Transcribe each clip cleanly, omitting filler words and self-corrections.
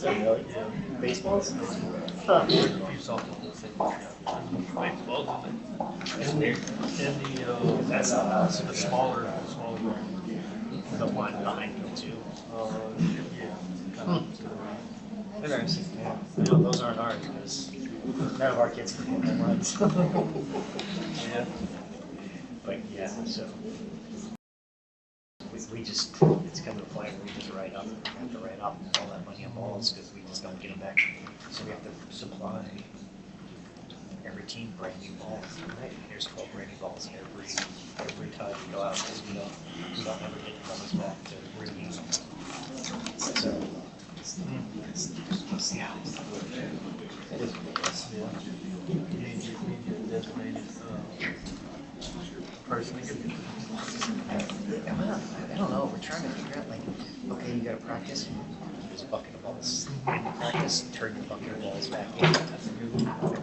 Really? Baseballs? Huh. That's the smaller The one behind you too. Interesting. Yeah. No, those aren't ours because none of our kids can hit home runs. Yeah. But yeah, so we just, it's come to a point where we just have to write off all that money on balls because we just don't get them back. So we have to supply every team brand new balls. Right? Here's 12 brand new balls every time we go out because we don't ever get the numbers back to reuse them. So yeah. It is ridiculous. Yeah. You need to designated person to get it. I don't know. We're trying to figure out, like, okay, you got to practice. There's a bucket of balls. And you practice, turn the bucket of balls back in.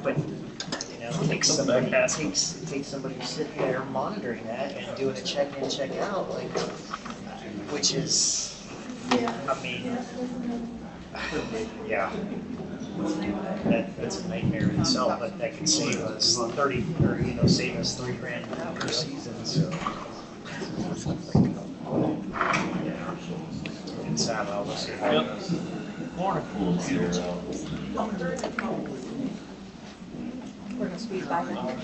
But, you know, it takes somebody who's sitting there monitoring that and doing a check in, check out, like, which is, I mean, yeah. That's a nightmare in itself, but that can save us 30, or save us $3,000 per season. So, yeah, it's sad. I'll see. Morning. We're gonna squeeze by now.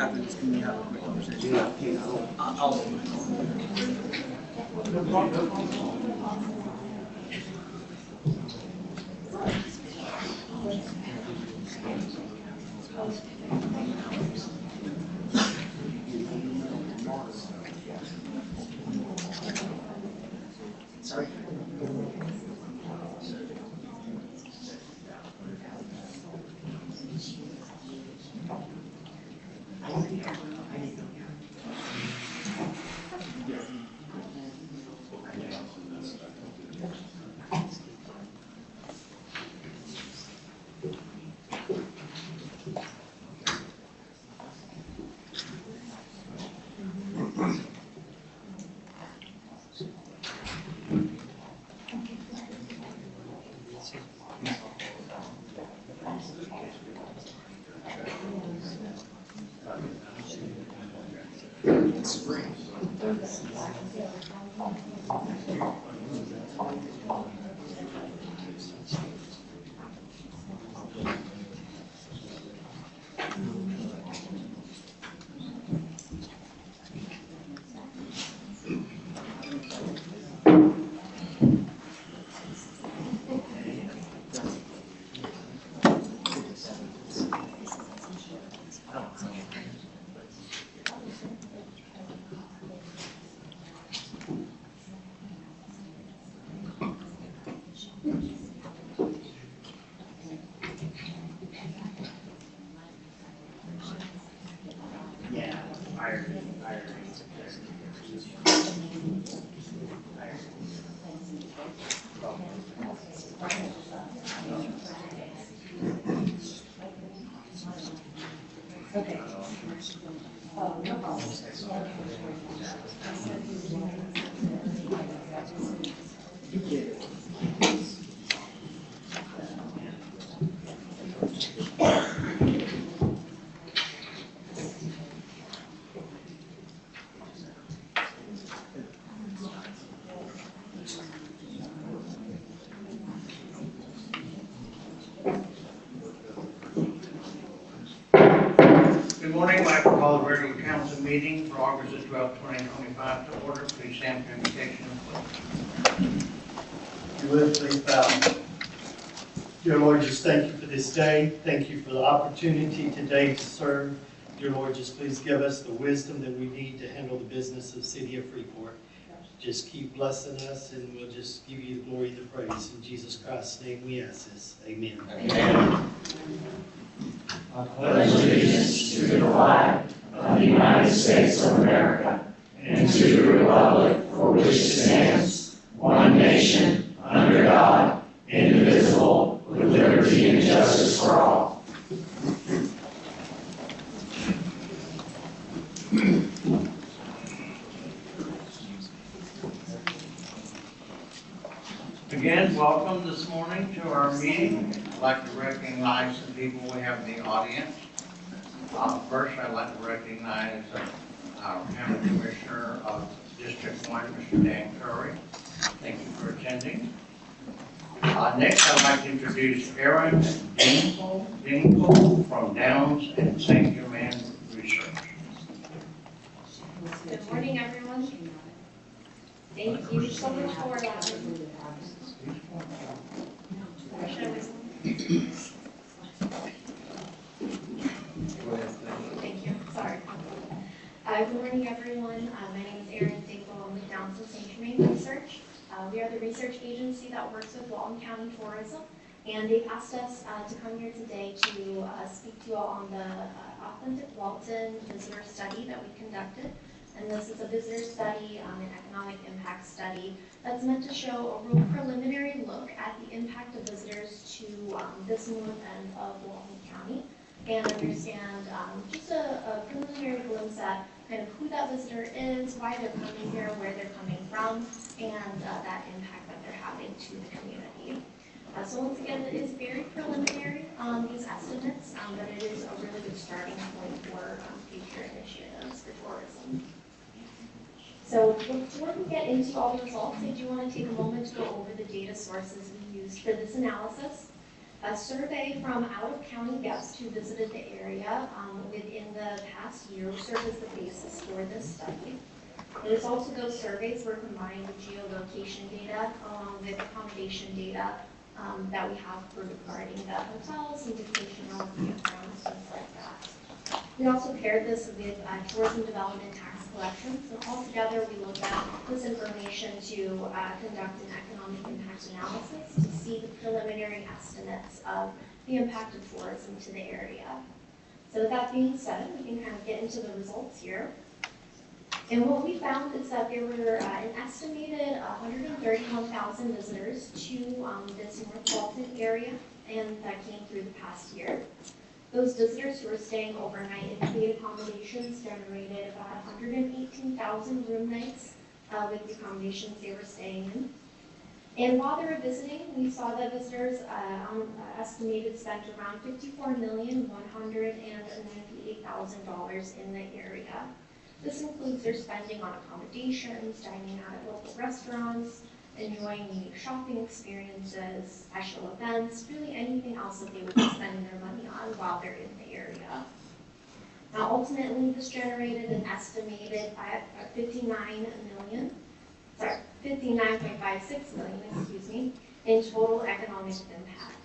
After this, can we have a quick conversation? Sorry. Spring. Yeah, iron. Okay. No problem. Good morning. I'd like to call the regular council meeting for August the 12th, 2025 to order. Please stand for invocation. You live, please bow. Dear Lord, just thank you for this day. Thank you for the opportunity today to serve. Dear Lord, just please give us the wisdom that we need to handle the business of the city of Freeport. Just keep blessing us, and we'll just give you the glory and the praise. In Jesus Christ's name we ask this. Amen. Amen. I pledge allegiance to the flag of the United States of America and to the republic for which it stands, one nation, under God, indivisible, with liberty and justice for all. Again, welcome this morning to our meeting. I'd like to recognize some people we have in the audience. First, I'd like to recognize our County Commissioner of District 1, Mr. Dan Curry. Thank you for attending. Next, I'd like to introduce Aaron Dinkle from Downs and St. Germain Research. Good morning, everyone. Thank you so much for allowing me. Thank you. Sorry. Good morning, everyone. My name is Erin Dinkle. I'm with Downs and St. Germain Research. We are the research agency that works with Walton County Tourism, and they've asked us to come here today to speak to you all on the Authentic Walton Visitor Study that we conducted. And this is a visitor study, an economic impact study that's meant to show a real preliminary look at the impact of visitors to this north end of Walton County, and understand just a preliminary glimpse at kind of who that visitor is, why they're coming here, where they're coming from, and that impact that they're having to the community. So once again, it is very preliminary on these estimates, but it is a really good starting point for future initiatives for tourism. So before we get into all the results, I do want to take a moment to go over the data sources we used for this analysis. A survey from out-of-county guests who visited the area within the past year served as the basis for this study. Notice also those surveys were combined with geolocation data along with accommodation data that we have regarding the hotels and vacational campgrounds, things like that. We also paired this with tourism development tax collections, and altogether we looked at this information to conduct an economic impact analysis to see the preliminary estimates of the impact of tourism to the area. So with that being said, we can kind of get into the results here. And what we found is that there were an estimated 131,000 visitors to this North Walton area, and that came through the past year. Those visitors who were staying overnight in paid accommodations generated about 118,000 room nights with the accommodations they were staying in. And while they were visiting, we saw that visitors estimated spent around $54,198,000 in the area. This includes their spending on accommodations, dining out at local restaurants, enjoying unique shopping experiences, special events, really anything else that they would be spending their money on while they're in the area. Now, ultimately, this generated an estimated 59.56 million, in total economic impact.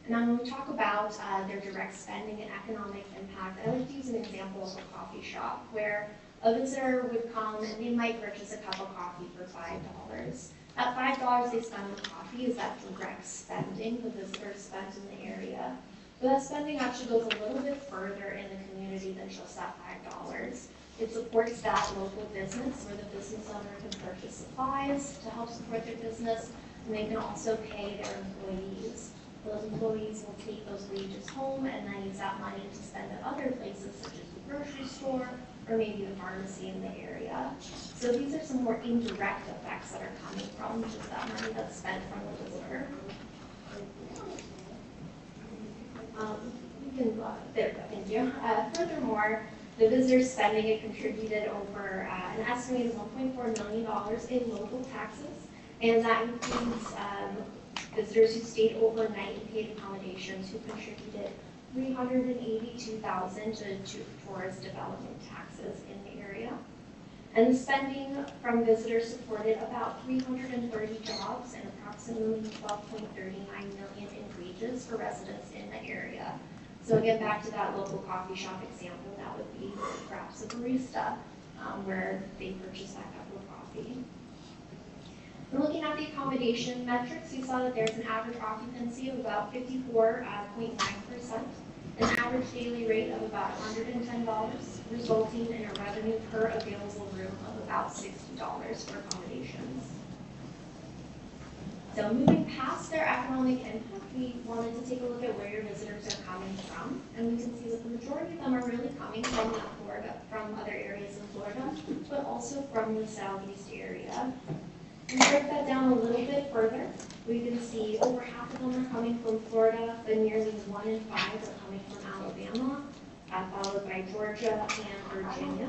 And then when we talk about their direct spending and economic impact, I like to use an example of a coffee shop where a visitor would come and they might purchase a cup of coffee for $5. That $5 they spend on coffee is that direct spending the visitor spent in the area. But that spending actually goes a little bit further in the community than just that $5. It supports that local business where the business owner can purchase supplies to help support their business, and they can also pay their employees. Those employees will take those wages home and then use that money to spend at other places such as the grocery store or maybe the pharmacy in the area. So these are some more indirect effects that are coming from just that money that's spent from the visitor. There we go, thank you. Furthermore, the visitor spending had contributed over an estimated $1.4 million in local taxes, and that includes visitors who stayed overnight in paid accommodations who contributed $382,000 to tourist development taxes in the area. And the spending from visitors supported about 330 jobs and approximately 12.39 million in wages for residents in the area. So again, back to that local coffee shop example, that would be perhaps a barista where they purchase that cup of coffee. And looking at the accommodation metrics, we saw that there's an average occupancy of about 54.9%. an average daily rate of about $110, resulting in a revenue per available room of about $60 for accommodations. So moving past their economic impact, we wanted to take a look at where your visitors are coming from. And we can see that the majority of them are really coming from Florida, from other areas in Florida, but also from the southeast area. We break that down a little bit further. We can see over half of them are coming from Florida, but nearly 1 in 5 are coming from Alabama, followed by Georgia and Virginia.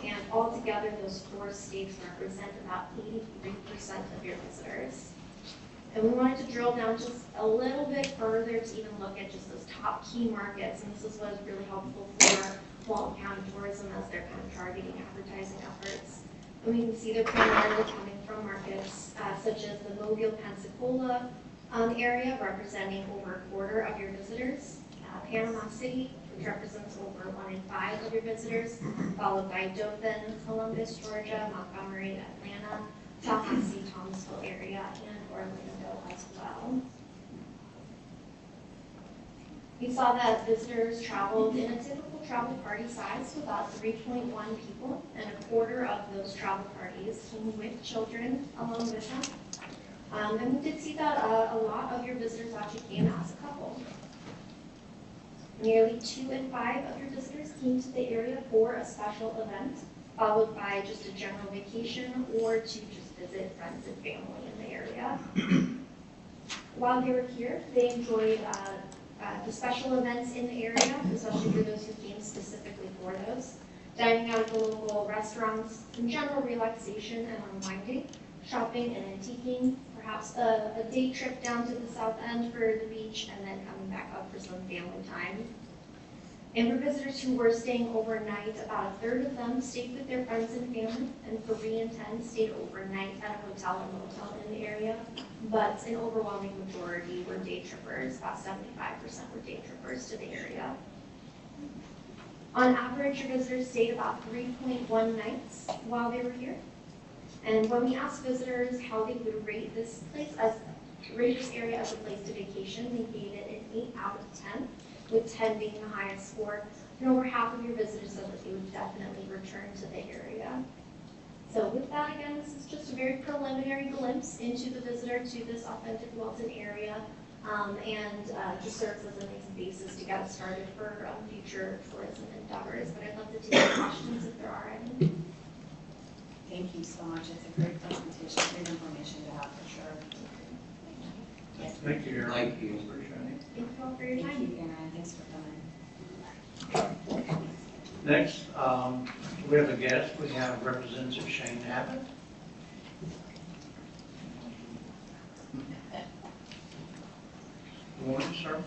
And altogether, those 4 states represent about 83% of your visitors. And we wanted to drill down just a little bit further to even look at just those top key markets. And this is what is really helpful for Walton County Tourism as they're kind of targeting advertising efforts. And we can see they're primarily coming from markets such as the Mobile, Pensacola area, representing over 1/4 of your visitors. Panama City, which represents over 1 in 5 of your visitors, followed by Dothan, Columbus, Georgia, Montgomery, Atlanta, Tallahassee, Thomasville area, and Orlando as well. We saw that visitors traveled in a typical travel party size to about 3.1 people, and 1/4 of those travel parties came with children along with them. And we did see that a lot of your visitors actually came as a couple. Nearly 2 in 5 of your visitors came to the area for a special event, followed by just a general vacation or to just visit friends and family in the area. While they were here, they enjoyed the special events in the area, especially for those who came specifically for those. Dining out at the local restaurants, some general relaxation and unwinding, shopping and antiquing, perhaps a day trip down to the south end for the beach, and then coming back up for some family time. And for visitors who were staying overnight, about 1/3 of them stayed with their friends and family, and 3 in 10 stayed overnight at a hotel or motel in the area. But an overwhelming majority were day trippers, about 75% were day trippers to the area. On average, your visitors stayed about 3.1 nights while they were here. And when we asked visitors how they would rate this area as a place to vacation, they gave it an 8 out of 10, with 10 being the highest score. And over half of your visitors said that they would definitely return to the area. So with that, again, this is just a very preliminary glimpse into the visitor to this authentic Walton area, and just serves as a nice basis to get us started for future tourism endeavors. But I'd love to take questions if there are any. Thank you so much. It's a great presentation, great information to have for sure. Thank you, Aaron. Thank you, appreciate it. Thank you all for your Thank time. you, Aaron. Thanks for coming. Next, we have a guest. We have Representative Shane Abbott. Good morning, sir.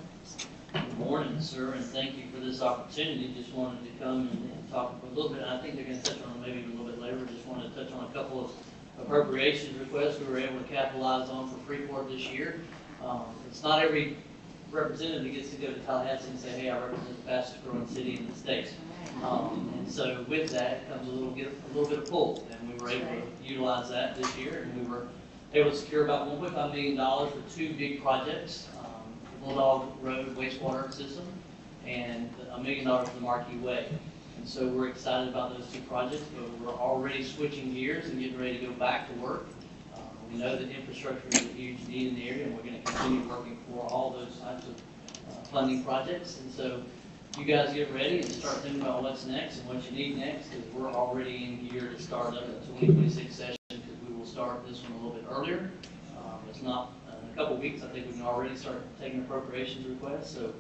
Good morning, sir, and thank you for this opportunity. Just wanted to come and talk a little bit. I think they're going to touch on it maybe a little bit later. Just wanted to touch on a couple of appropriations requests we were able to capitalize on for Freeport this year. It's not every representative that gets to go to Tallahassee and say, hey, I represent the fastest growing city in the state. And so with that comes a little bit of pull, and we were able to utilize that this year, and we were able to secure about $1.5 million for 2 big projects, the Bulldog Road wastewater system and $1 million for the Marquee Way. And so we're excited about those 2 projects, but we're already switching gears and getting ready to go back to work. We know that infrastructure is a huge need in the area, and we're going to continue working for all those types of funding projects. And so you guys get ready and start thinking about what's next and what you need next, because we're already in gear to start up the 2026 session, because we will start this one a little bit earlier. It's not in a couple weeks. I think we can already start taking appropriations requests. So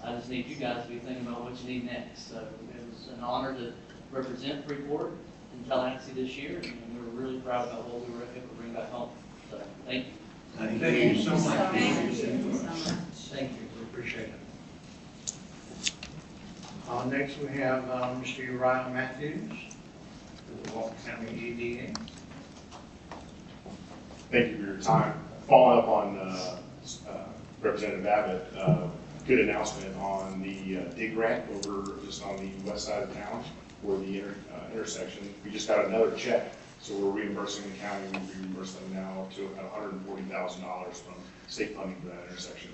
I just need you guys to be thinking about what you need next. So it was an honor to represent Freeport in Tallahassee this year, and we were really proud about what we were able to bring back home. So thank you. Thank you so much. Thank you so much. Thank you, we appreciate it. Next, we have Mr. Uriah Matthews, with the Walton County EDA. Thank you for your time. Following up on Representative Abbott, good announcement on the dig grant over just on the west side of town for the intersection. We just got another check, so we're reimbursing the county. We reimburse them now to about $140,000 from state funding for that intersection.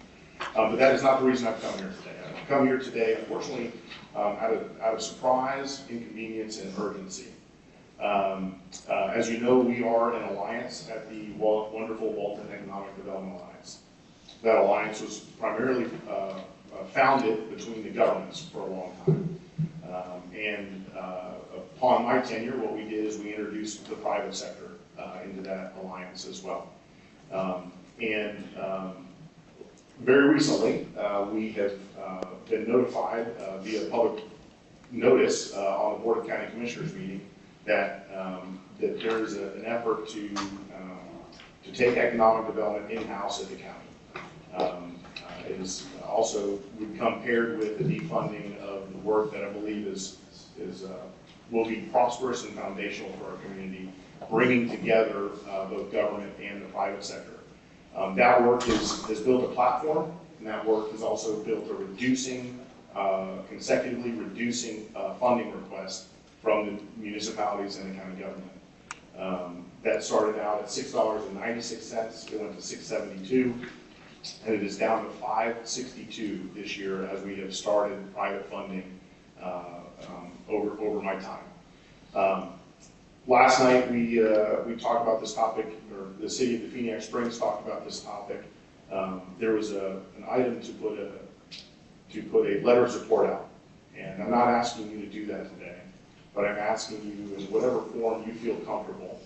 But that is not the reason I've come here today. I've come here today, unfortunately, out of surprise, inconvenience, and urgency. As you know, we are an alliance at the wonderful Walton Economic Development Alliance. That alliance was primarily founded between the governments for a long time. Upon my tenure, what we did is we introduced the private sector into that alliance as well. Very recently, we have been notified via public notice on the Board of County Commissioners meeting that there is an effort to take economic development in-house at the county. It is also would come paired with the defunding of the work that I believe will be prosperous and foundational for our community, bringing together both government and the private sector. That work has built a platform, and that work has also built a consecutively reducing funding requests from the municipalities and the county government. That started out at $6.96, it went to $6.72, and it is down to $5.62 this year as we have started private funding over my time. Last night we talked about this topic, or the city of Phoenix Springs talked about this topic. There was an item to put a letter of support out, and I'm not asking you to do that today, but I'm asking you in whatever form you feel comfortable.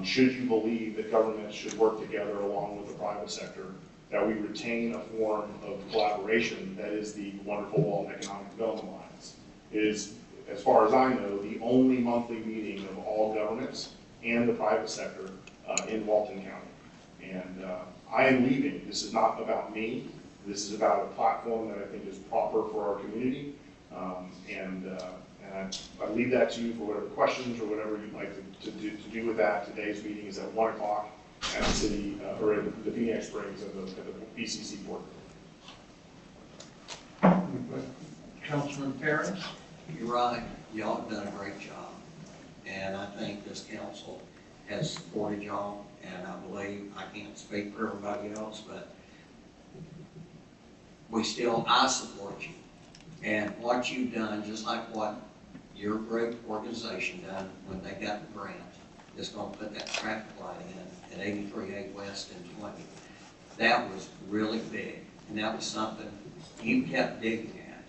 Should you believe that government should work together along with the private sector, that we retain a form of collaboration that is the wonderful Walton Economic Development Alliance. It is, as far as I know, the only monthly meeting of all governments and the private sector in Walton County. And I am leaving. This is not about me. This is about a platform that I think is proper for our community. I leave that to you for whatever questions or whatever you'd like to do with that. Today's meeting is at 1 o'clock at the city, or at the Phoenix Springs at the BCC board. Councilman Perry? You're right, y'all have done a great job. And I think this council has supported y'all, and I believe, I can't speak for everybody else, but I support you. And what you've done, just like what your great organization done when they got the grant, is going to put that traffic light in at 83A West and 20. That was really big, and that was something you kept digging at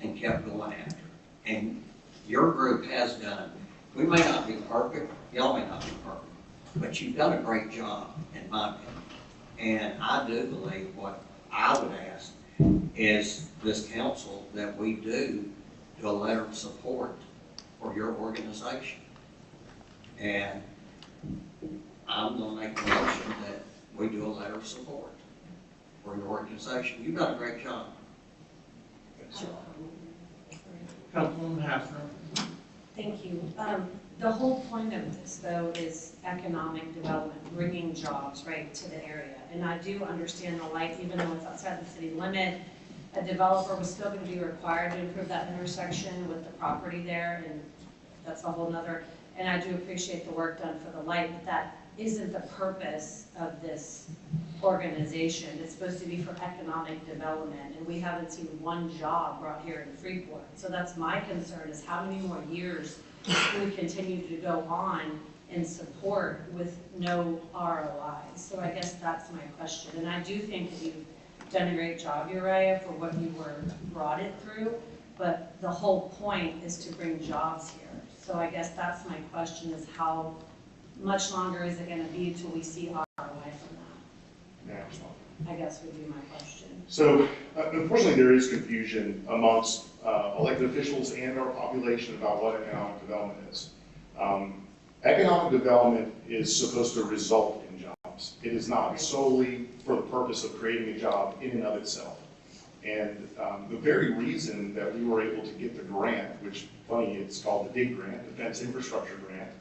and kept going after. And your group has done, we may not be perfect, y'all may not be perfect, but you've done a great job, in my opinion. And I do believe what I would ask is this council that we do a letter of support for your organization. And I'm going to make a motion that we do a letter of support for your organization. You've done a great job. Councilman Hassner? Thank you. The whole point of this, though, is economic development, bringing jobs right to the area. And I do understand the light, even though it's outside the city limit, a developer was still going to be required to improve that intersection with the property there, and that's a whole nother. And I do appreciate the work done for the light, but that isn't the purpose of this organization. It's supposed to be for economic development, and we haven't seen one job brought here in Freeport. So that's my concern, is how many more years we continue to go on in support with no ROI. So I guess that's my question. And I do think that you've done a great job, Uriah, for what you were brought it through, but the whole point is to bring jobs here. So I guess that's my question, is how much longer is it going to be until we see ROI from that? I guess would be my question. So unfortunately, there is confusion amongst elected officials and our population about what economic development is. Economic development is supposed to result in jobs. It is not solely for the purpose of creating a job in and of itself. And the very reason that we were able to get the grant, which, funny, it's called the DIG grant, Defense Infrastructure Grant,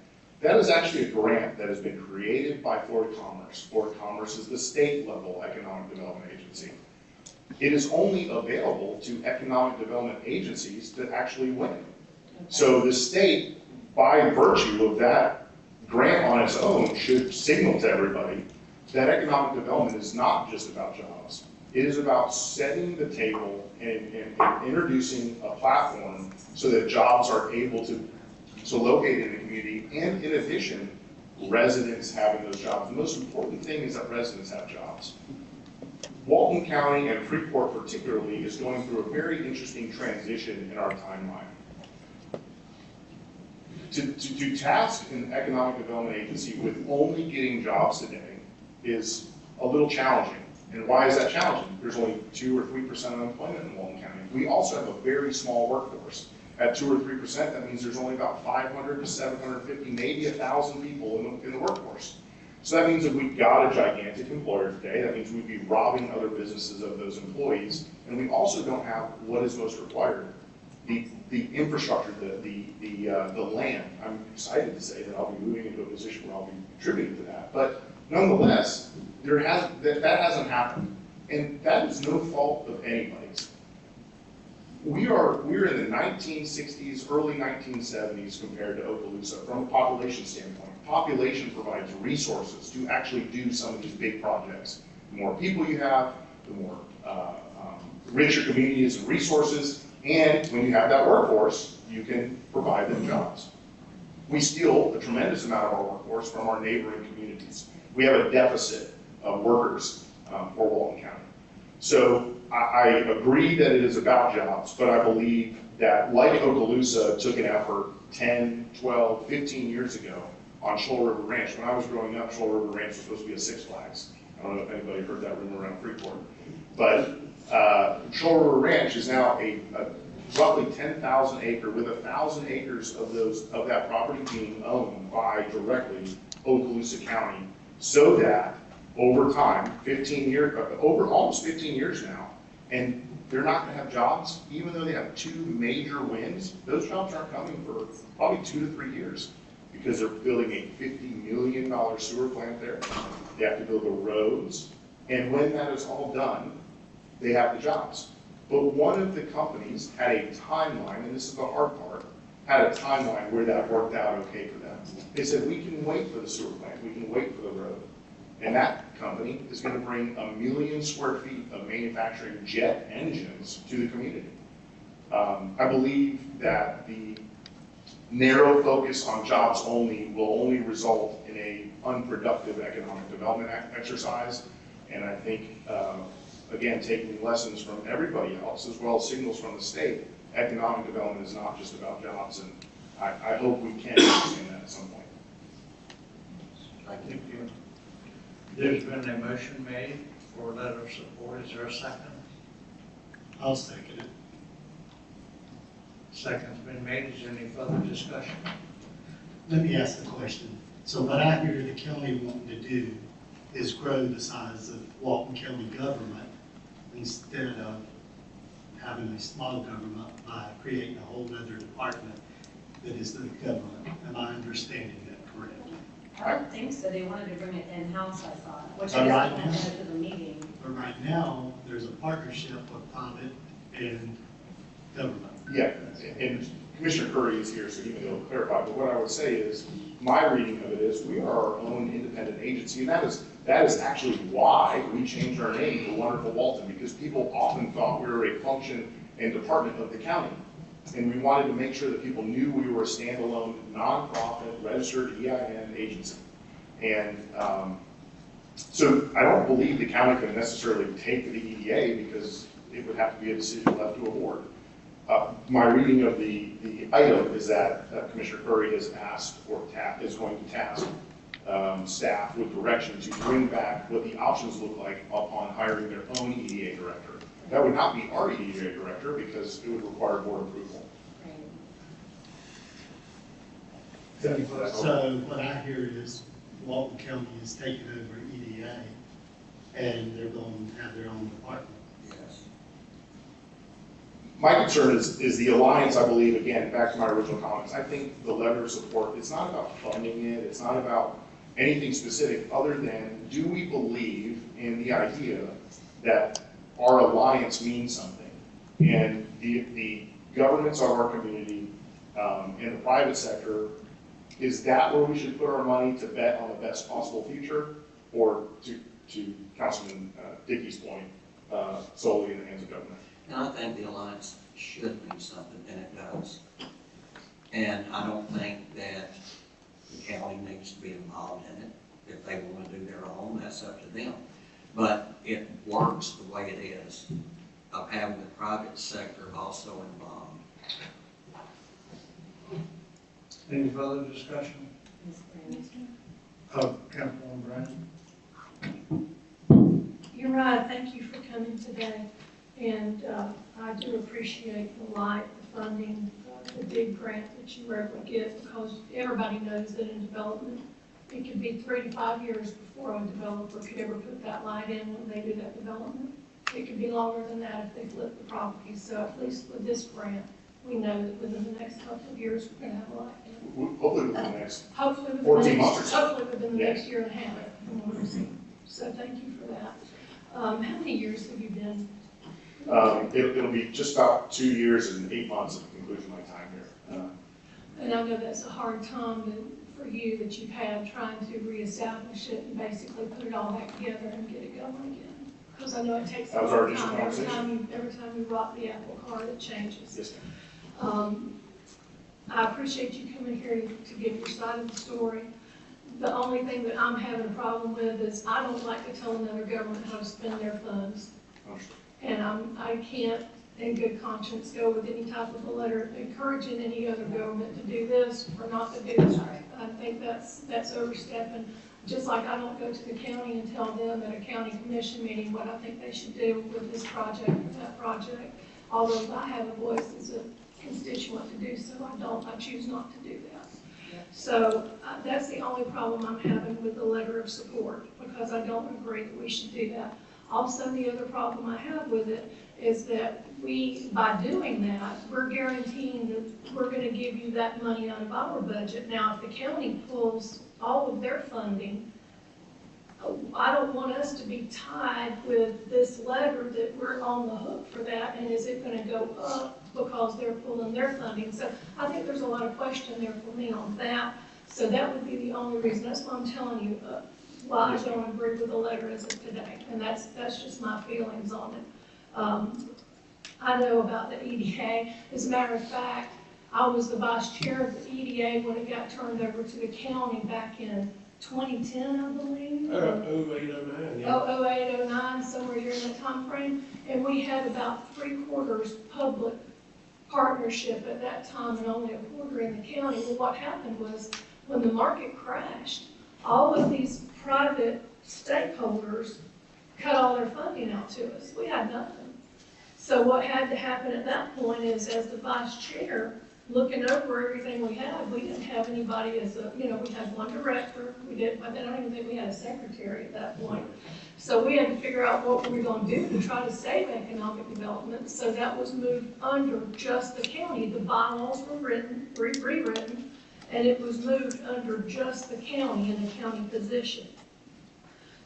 that is actually a grant that has been created by Florida Commerce. Florida Commerce is the state-level economic development agency. It is only available to economic development agencies that actually win. So the state, by virtue of that grant on its own, should signal to everybody that economic development is not just about jobs. It is about setting the table and introducing a platform so that jobs are able to locate in the community, and in addition, residents having those jobs. The most important thing is that residents have jobs. Walton County and Freeport particularly is going through a very interesting transition in our timeline. To task an economic development agency with only getting jobs today is a little challenging. And why is that challenging? There's only 2 or 3% unemployment in Walton County. We also have a very small workforce. At 2 or 3%, that means there's only about 500 to 750, maybe 1,000 people in the workforce. So that means that we've got a gigantic employer today. That means we'd be robbing other businesses of those employees. And we also don't have what is most required, the infrastructure, the land. I'm excited to say that I'll be moving into a position where I'll be contributing to that. But nonetheless, that hasn't happened. And that is no fault of anybody's. We're in the 1960s, early 1970s compared to Okaloosa from a population standpoint. Population provides resources to actually do some of these big projects. The more people you have, the more rich your community is in resources, and when you have that workforce, you can provide them jobs. We steal a tremendous amount of our workforce from our neighboring communities. We have a deficit of workers for Walton County. So I agree that it is about jobs, but I believe that like Okaloosa took an effort 10, 12, 15 years ago on Shoal River Ranch. When I was growing up, Shoal River Ranch was supposed to be a Six Flags. I don't know if anybody heard that rumor around Freeport. But Shoal River Ranch is now a roughly 10,000 acre, with 1,000 acres of that property being owned by directly Okaloosa County, so that over time, almost 15 years now, and they're not going to have jobs, even though they have 2 major wins. Those jobs aren't coming for probably 2 to 3 years, because they're building a $50 million sewer plant there. They have to build the roads, and when that is all done, they have the jobs. But one of the companies had a timeline, and this is the hard part, had a timeline where that worked out okay for them. They said, we can wait for the sewer plant, we can wait for the road. And that company is going to bring 1 million square feet of manufacturing jet engines to the community. I believe that the narrow focus on jobs only will only result in an unproductive economic development exercise. And I think, again, taking lessons from everybody else, as well as signals from the state, economic development is not just about jobs. And I hope we can understand that at some point. Thank you. There's been a motion made for a letter of support. Is there a second? I'll second it. Second's been made. Is there any further discussion? Let me ask the question. So what I hear the county wanting to do is grow the size of Walton County government instead of having a small government by creating a whole other department that is the government. Am I understanding that correct? I don't think so. They wanted to bring it in-house, I thought, which I All guess right. I won't go to the meeting. But right now, there's a partnership of private and government. Yeah, and Commissioner Curry is here, so he may be able to clarify. But what I would say is, my reading of it is, we are our own independent agency, and that is actually why we changed our name to Wonderful Walton, because people often thought we were a function and department of the county. And we wanted to make sure that people knew we were a standalone, nonprofit, registered EIN agency. And so I don't believe the county can necessarily take the EDA, because it would have to be a decision left to a board. My reading of the item is that Commissioner Curry has asked, or is going to task staff with direction to bring back what the options look like upon hiring their own EDA director. That would not be our EDA director, because it would require board approval. So what I hear is Walton County is taking over EDA, and they're going to have their own department. Yes. My concern is the alliance, I believe, again, back to my original comments, I think the letter of support, it's not about funding it, it's not about anything specific other than, do we believe in the idea that our alliance means something? And the governments of our community and the private sector, is that where we should put our money to bet on the best possible future? Or to Councilman Dickey's point, solely in the hands of government. And I think the alliance should mean something, and it does. And I don't think that the county needs to be involved in it. If they want to do their own, that's up to them. But it works the way it is, of having the private sector also involved. Any further discussion? Councilwoman Brown? You're right, thank you for coming today, and I do appreciate the light, the funding, the big grant that you were able to get, because everybody knows that in development, it could be 3 to 5 years before a developer could ever put that light in when they do that development. It could be longer than that if they flip the property, so at least with this grant, we know that within the next couple of years, we're gonna have a light in. Hopefully within the next Hopefully within 14 the months or next, so. hopefully within the Yeah. next year and a half. So thank you for that. How many years have you been? It'll be just about 2 years and 8 months at the conclusion of my time here. And I know that's a hard time for you that you've had trying to reestablish it and basically put it all back together and get it going again. Because I know it takes a That was long our initial time. conversation. Every time you rock the apple cart, it changes. Yes, ma'am. I appreciate you coming here to give your side of the story. The only thing that I'm having a problem with is I don't like to tell another government how to spend their funds. Understood. And I can't, in good conscience, go with any type of a letter encouraging any other government to do this or not to do this. I think that's overstepping. Just like I don't go to the county and tell them at a county commission meeting what I think they should do with this project or that project. Although I have a voice as a constituent to do so, I choose not to do that. So that's the only problem I'm having with the letter of support, because I don't agree that we should do that. Also, the other problem I have with it is that by doing that, we're guaranteeing that we're gonna give you that money out of our budget. Now, if the county pulls all of their funding, I don't want us to be tied with this letter that we're on the hook for that, and is it gonna go up because they're pulling their funding? So I think there's a lot of question there for me on that. So that would be the only reason. That's why I'm telling you why I don't agree with the letter as of today, and that's just my feelings on it. I know about the EDA. As a matter of fact, I was the vice chair of the EDA when it got turned over to the county back in 2010, I believe. 0809, yeah. 08, 09, somewhere during that time frame. And we had about 3/4 public partnership at that time and only 1/4 in the county. Well, what happened was when the market crashed, all of these private stakeholders cut all their funding out to us. We had nothing. So what had to happen at that point is, as the vice chair, looking over everything we had, we didn't have anybody as a, we had one director, I don't even think we had a secretary at that point. So we had to figure out what we were gonna do to try to save economic development, so that was moved under just the county. The bylaws were rewritten, and it was moved under just the county in a county position.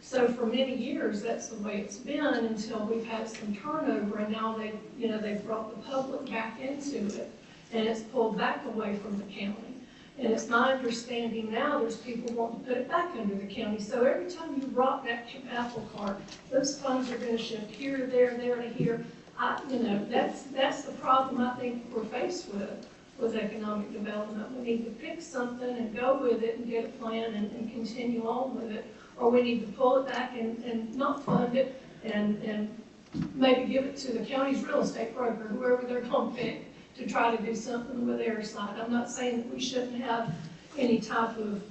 So for many years, that's the way it's been until we've had some turnover, and now they've brought the public back into it, and it's pulled back away from the county. And it's my understanding now there's people wanting to put it back under the county. So every time you rock that apple cart, those funds are going to shift here to there, there to here. That's the problem I think we're faced with economic development. We need to pick something and go with it and get a plan and continue on with it. Or we need to pull it back and not fund it and maybe give it to the county's real estate broker, whoever they're going to pick, to try to do something with their side. I'm not saying that we shouldn't have any type of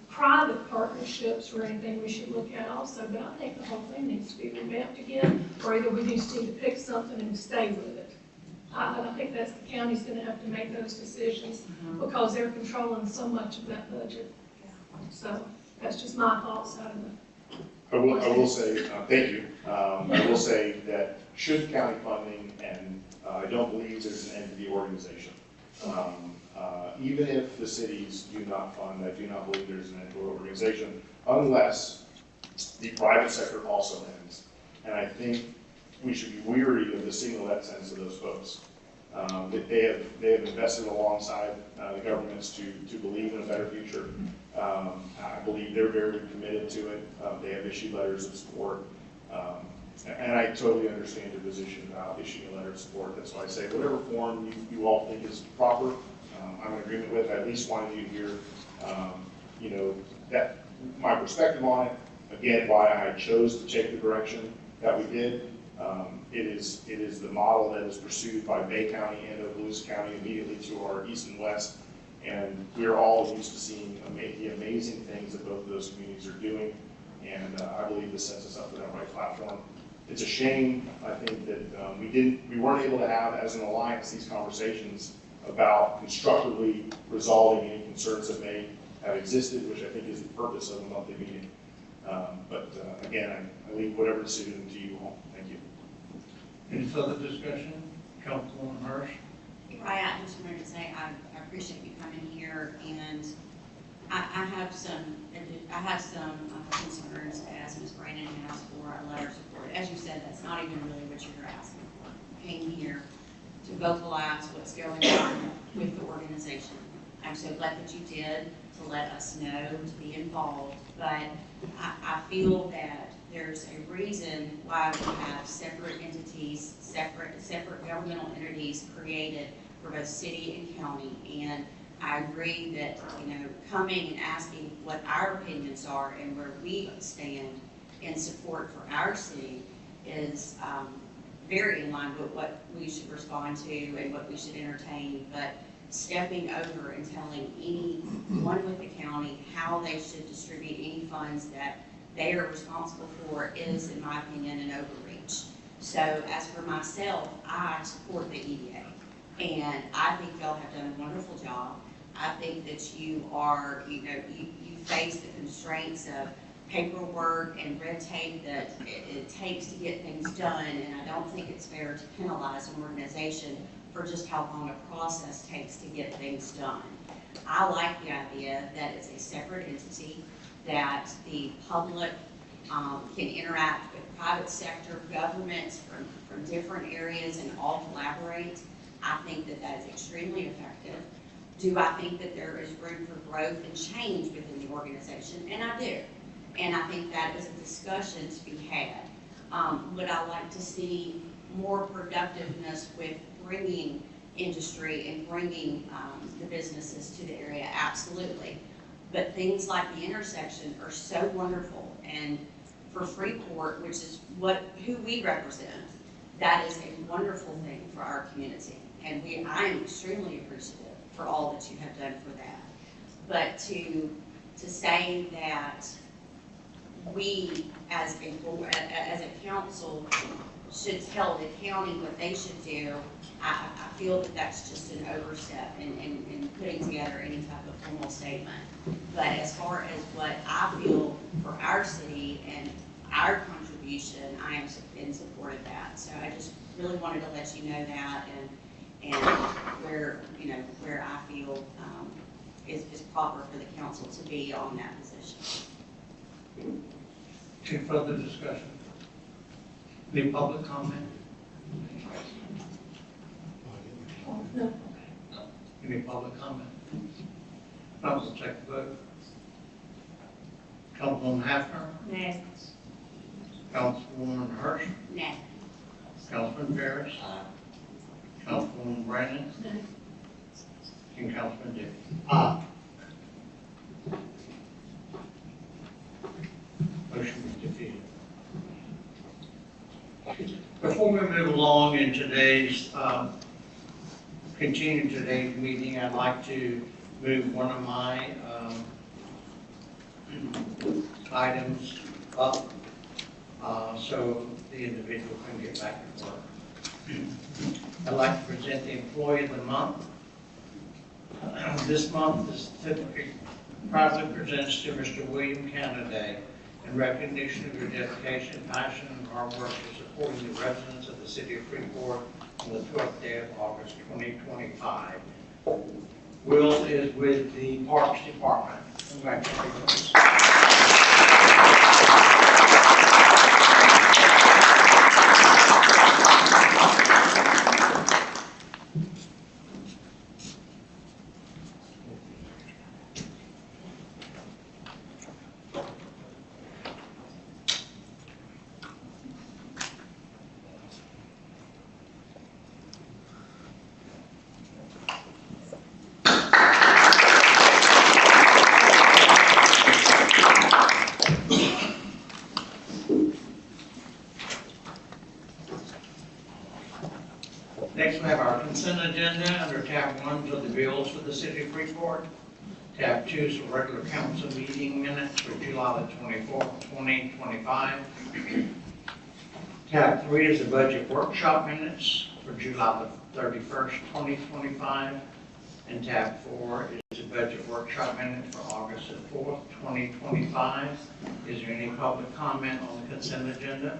private partnerships or anything we should look at also, but I think the whole thing needs to be revamped again, or either we just need to pick something and stay with it. I think that's the county's going to have to make those decisions because they're controlling so much of that budget. So that's just my thoughts out of it. I will say, thank you. I will say that should county funding, and I don't believe there's an entity organization. Even if the cities do not fund, I do not believe there's an entity organization unless the private sector also ends. And I think we should be weary of the signal that sends to those folks. They have invested alongside the governments to believe in a better future. I believe they're very committed to it. They have issued letters of support. And I totally understand your position about issuing a letter of support. That's why I say whatever form you all think is proper, I'm in agreement with. I at least wanted you to hear, that my perspective on it. Again, why I chose to take the direction that we did. It is the model that is pursued by Bay County and Okaloosa County immediately to our east and west. And we're all used to seeing the amazing things that both of those communities are doing. And I believe this sets us up for that right platform. It's a shame, I think, that we weren't able to have, as an alliance, these conversations about constructively resolving any concerns that may have existed, which I think is the purpose of a monthly meeting. Again, I leave whatever decision to you all. Thank you. Any further discussion? Councilwoman Hirsch? Right, I just wanted to say I appreciate you coming here, and I have some concerns, as Ms. Brandon asked for a letter of support. As you said, that's not even really what you're asking for. You came here to vocalize what's going on with the organization. I'm so glad that you did, to let us know, to be involved, but I feel that there's a reason why we have separate entities, separate governmental entities created for both city and county. And I agree that, coming and asking what our opinions are and where we stand in support for our city is very in line with what we should respond to and what we should entertain. But stepping over and telling anyone with the county how they should distribute any funds that they are responsible for is, in my opinion, an overreach. So as for myself, I support the EDA, and I think y'all have done a wonderful job. I think that you are, you face the constraints of paperwork and red tape that it takes to get things done, and I don't think it's fair to penalize an organization for just how long a process takes to get things done. I like the idea that it's a separate entity, that the public can interact with private sector governments from different areas and all collaborate. I think that that is extremely effective. Do I think that there is room for growth and change within the organization? And I do. And I think that is a discussion to be had. Would I like to see more productiveness with bringing industry and bringing the businesses to the area? Absolutely. But things like the intersection are so wonderful. And for Freeport, which is who we represent, that is a wonderful thing for our community. And I am extremely appreciative for all that you have done for that. But to say that we as a council should tell the county what they should do, I feel that that's just an overstep in putting together any type of formal statement. But as far as what I feel for our city and our contribution, I am in support of that. So I just really wanted to let you know that, and where I feel is proper for the council to be on that position. Any further discussion? Any public comment? No. Any public comment? Now we'll take the vote. Councilwoman Hafner? Nay. Councilwoman Hirsch? Nay. Councilman Ferris? Councilwoman Brandon? And Councilman Dick? Aye. Motion is defeated. Before we move along in continue today's meeting, I'd like to move one of my items up so the individual can get back to work. I'd like to present the Employee of the Month. This month is typically proudly presents to Mr. William Canada in recognition of your dedication, passion, and hard work in supporting the residents of the city of Freeport on the 12th day of August 2025. Will is with the Parks Department. Congratulations. Next, we have our consent agenda. Under tab 1 are the bills for the city of Freeport. Tab 2 is the regular council meeting minutes for July the 24th, 2025. Tab 3 is the budget workshop minutes for July the 31st, 2025. And tab 4 is the budget workshop minutes for August the 4th, 2025. Is there any public comment on the consent agenda?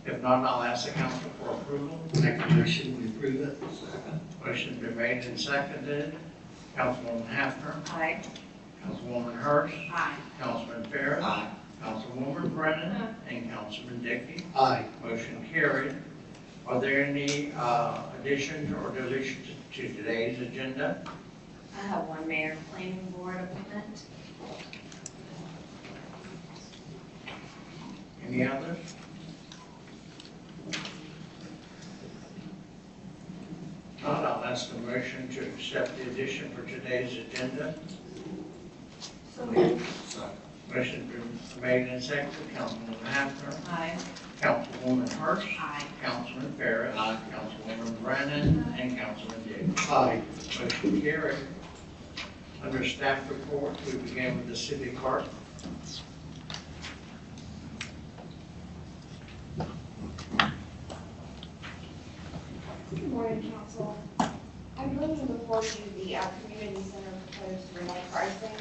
If not, I'll ask the council for approval. Make a motion, we approve it. Second. Motion's been made and seconded. Councilwoman Hafner. Aye. Councilwoman Hurst. Aye. Councilman Ferris. Aye. Councilwoman Brennan. And Councilman Dickey. Aye. Motion carried. Are there any additions or deletions to today's agenda? I have one mayor planning board appointment. Any others? Not, I'll ask the motion to accept the addition for today's agenda. So moved. Second. Motion's been made and seconded. Councilwoman Hafner. Aye. Councilwoman Hurst. Aye. Councilman Ferris. Aye. Councilwoman Brennan. And Councilman Dickey. Aye. Motion carried. Under staff report, we begin with the city clerk. Good morning, council. I'm bringing before you the community center proposed rental pricing.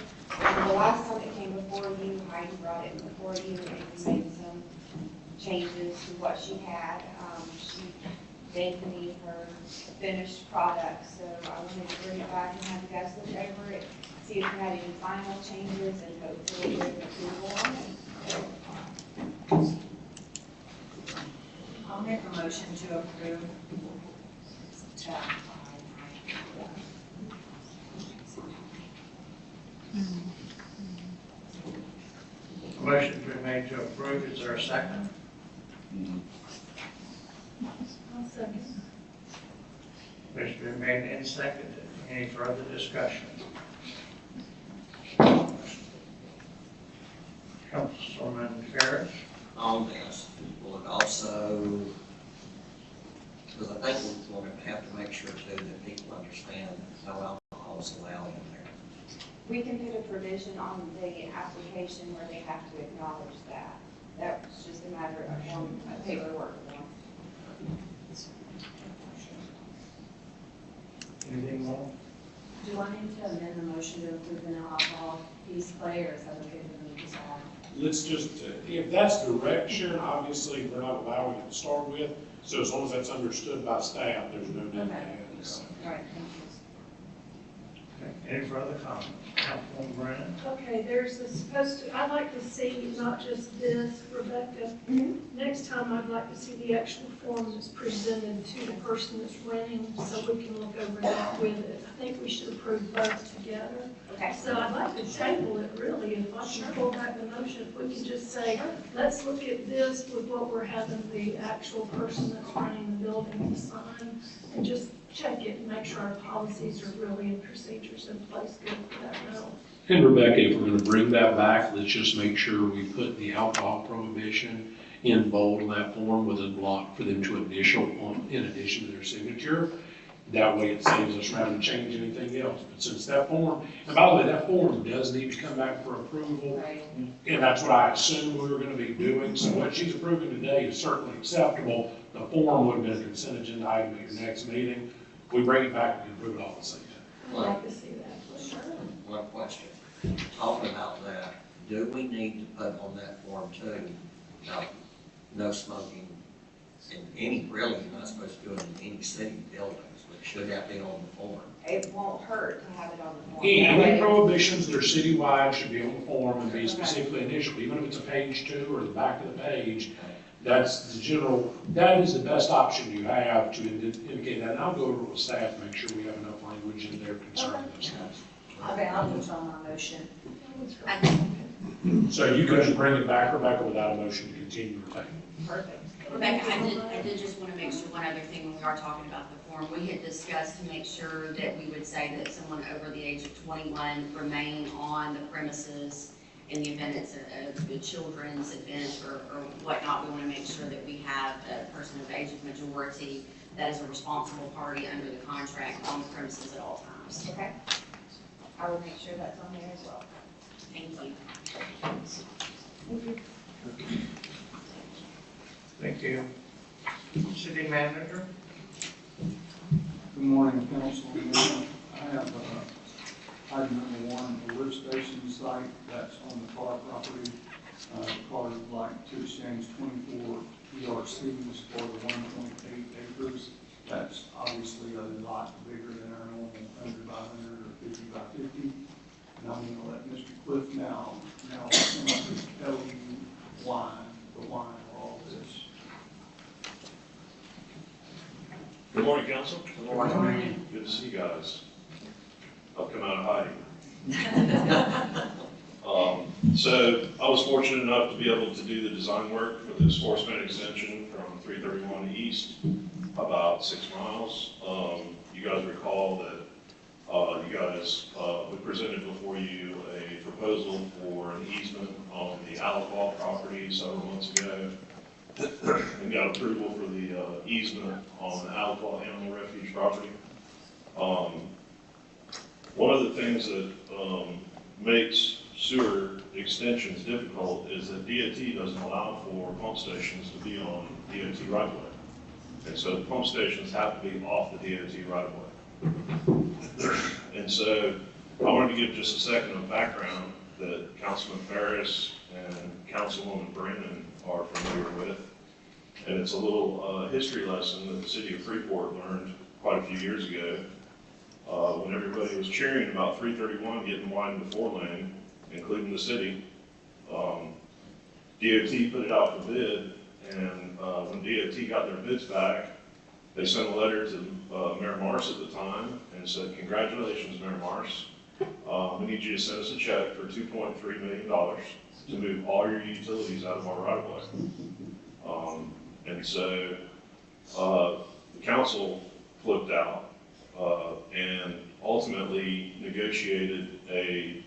The last time it came before you, Heidi brought it before you, and we made some changes to what she had. She gave me her finished product, so I wanted to bring it back and have you guys look over it, see if you had any final changes, and hopefully give approval on it. I'll make a motion to approve. A motion's been made to approve. Is there a second? I'll second. Motion's been made and seconded. Any further discussion? Councilman Ferris? On this, will it also, because I think we're going to have to make sure too that people understand no alcohol is allowed in there. We can put a provision on the application where they have to acknowledge that. That's just a matter of paperwork. Anything more? Do I need to amend the motion to include the no alcohol piece, Clay, or is that okay for me to just add? Let's just, if that's direction, obviously, we're not allowing it to start with. So as long as that's understood by staff, there's no need to Okay. add this. All right, thank you. Okay. Any further comments? Councilwoman Brennan? Okay, there's supposed to, I'd like to see not just this, Rebecca. Next time, I'd like to see the actual form that's presented to the person that's renting, so we can look over that with it. I think we should approve both together. Okay. So I'd like to table it, really, if I can pull back the motion, if we can just say, let's look at this with what we're having the actual person that's running the building to sign, and just check it and make sure our policies are really and procedures in place good for that rental. And Rebecca, if we're gonna bring that back, let's just make sure we put the alcohol prohibition in bold on that form with a block for them to initial on, in addition to their signature. That way it saves us having to change anything else. But since that form, and by the way, that form does need to come back for approval. Right. And that's what I assumed we were gonna be doing. So what she's approving today is certainly acceptable. The form would have been a consent agenda item at your next meeting. We bring it back, we can approve it all at the same time. I'd like to see that, for sure. One question, talking about that, do we need to put on that form too, no smoking in any, really, you're not supposed to do it in any city buildings, but should that be on the form? It won't hurt to have it on the form. Any prohibitions that are citywide should be on the form and be specifically initialed, even if it's a page 2 or the back of the page. That's the general, that is the best option you have to indicate that. And I'll go over with staff to make sure we have enough language in there concerning those things. Okay, I'll withdraw my motion. So you could just bring it back, Rebecca, without a motion to continue or table. Perfect. Rebecca, I did just want to make sure one other thing when we are talking about the form. We had discussed to make sure that we would say that someone over the age of 21 remain on the premises in the event it's a children's event or whatnot. We want to make sure that we have a person of age of majority that is a responsible party under the contract on the premises at all times. Okay. I will make sure that's on there as well. Thank you. Thank you. City manager? Good morning, council. I have item number one, the lift station site that's on the Carr property. Carr would like to exchange 24 ERCs for the 1.8 acres. That's obviously a lot bigger than our normal 100 by 100 or 50 by 50. And I'm going to let Mr. Cliff now tell you why of all this. Good morning, council. Good morning. Good to see you guys. I've come out of hiding. So I was fortunate enough to be able to do the design work for this force main extension from 331 East, about 6 miles. You guys recall that we presented before you a proposal for an easement on the Alabama property several months ago, and got approval for the easement on the Alabama Animal Refuge property. One of the things that makes sewer extensions difficult is that DOT doesn't allow for pump stations to be on DOT right of way. And so the pump stations have to be off the DOT right of way. And so I wanted to give just a second of background that Councilman Ferris and Councilwoman Brandon are familiar with. And it's a little history lesson that the city of Freeport learned quite a few years ago when everybody was cheering about 331 getting widened to 4-lane, including the city. DOT put it out for bid, and when DOT got their bids back, they sent a letter to Mayor Marsh at the time and said, "Congratulations, Mayor Marsh. We need you to send us a check for $2.3 million to move all your utilities out of our right of way." And so the council flipped out and ultimately negotiated a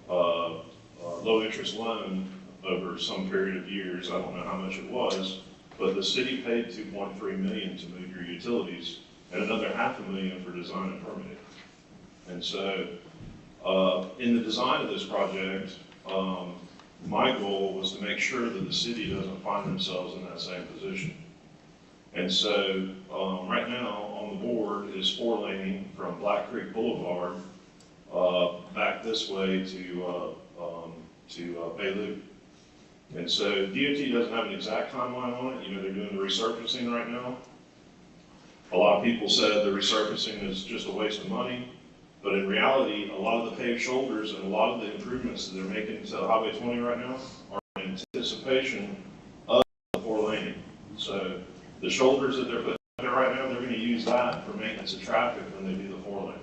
low interest loan over some period of years. I don't know how much it was, but the city paid $2.3 million to move your utilities and another $500,000 for design and permitting. And so in the design of this project, my goal was to make sure that the city doesn't find themselves in that same position. And so right now on the board is 4-laning from Black Creek Boulevard back this way to Bay Loop. And so DOT doesn't have an exact timeline on it. You know, they're doing the resurfacing right now. A lot of people said the resurfacing is just a waste of money. But in reality, a lot of the paved shoulders and a lot of the improvements that they're making to Highway 20 right now are in anticipation of the 4-laning. So the shoulders that they're putting out there right now, they're going to use that for maintenance of traffic when they do the 4-lane.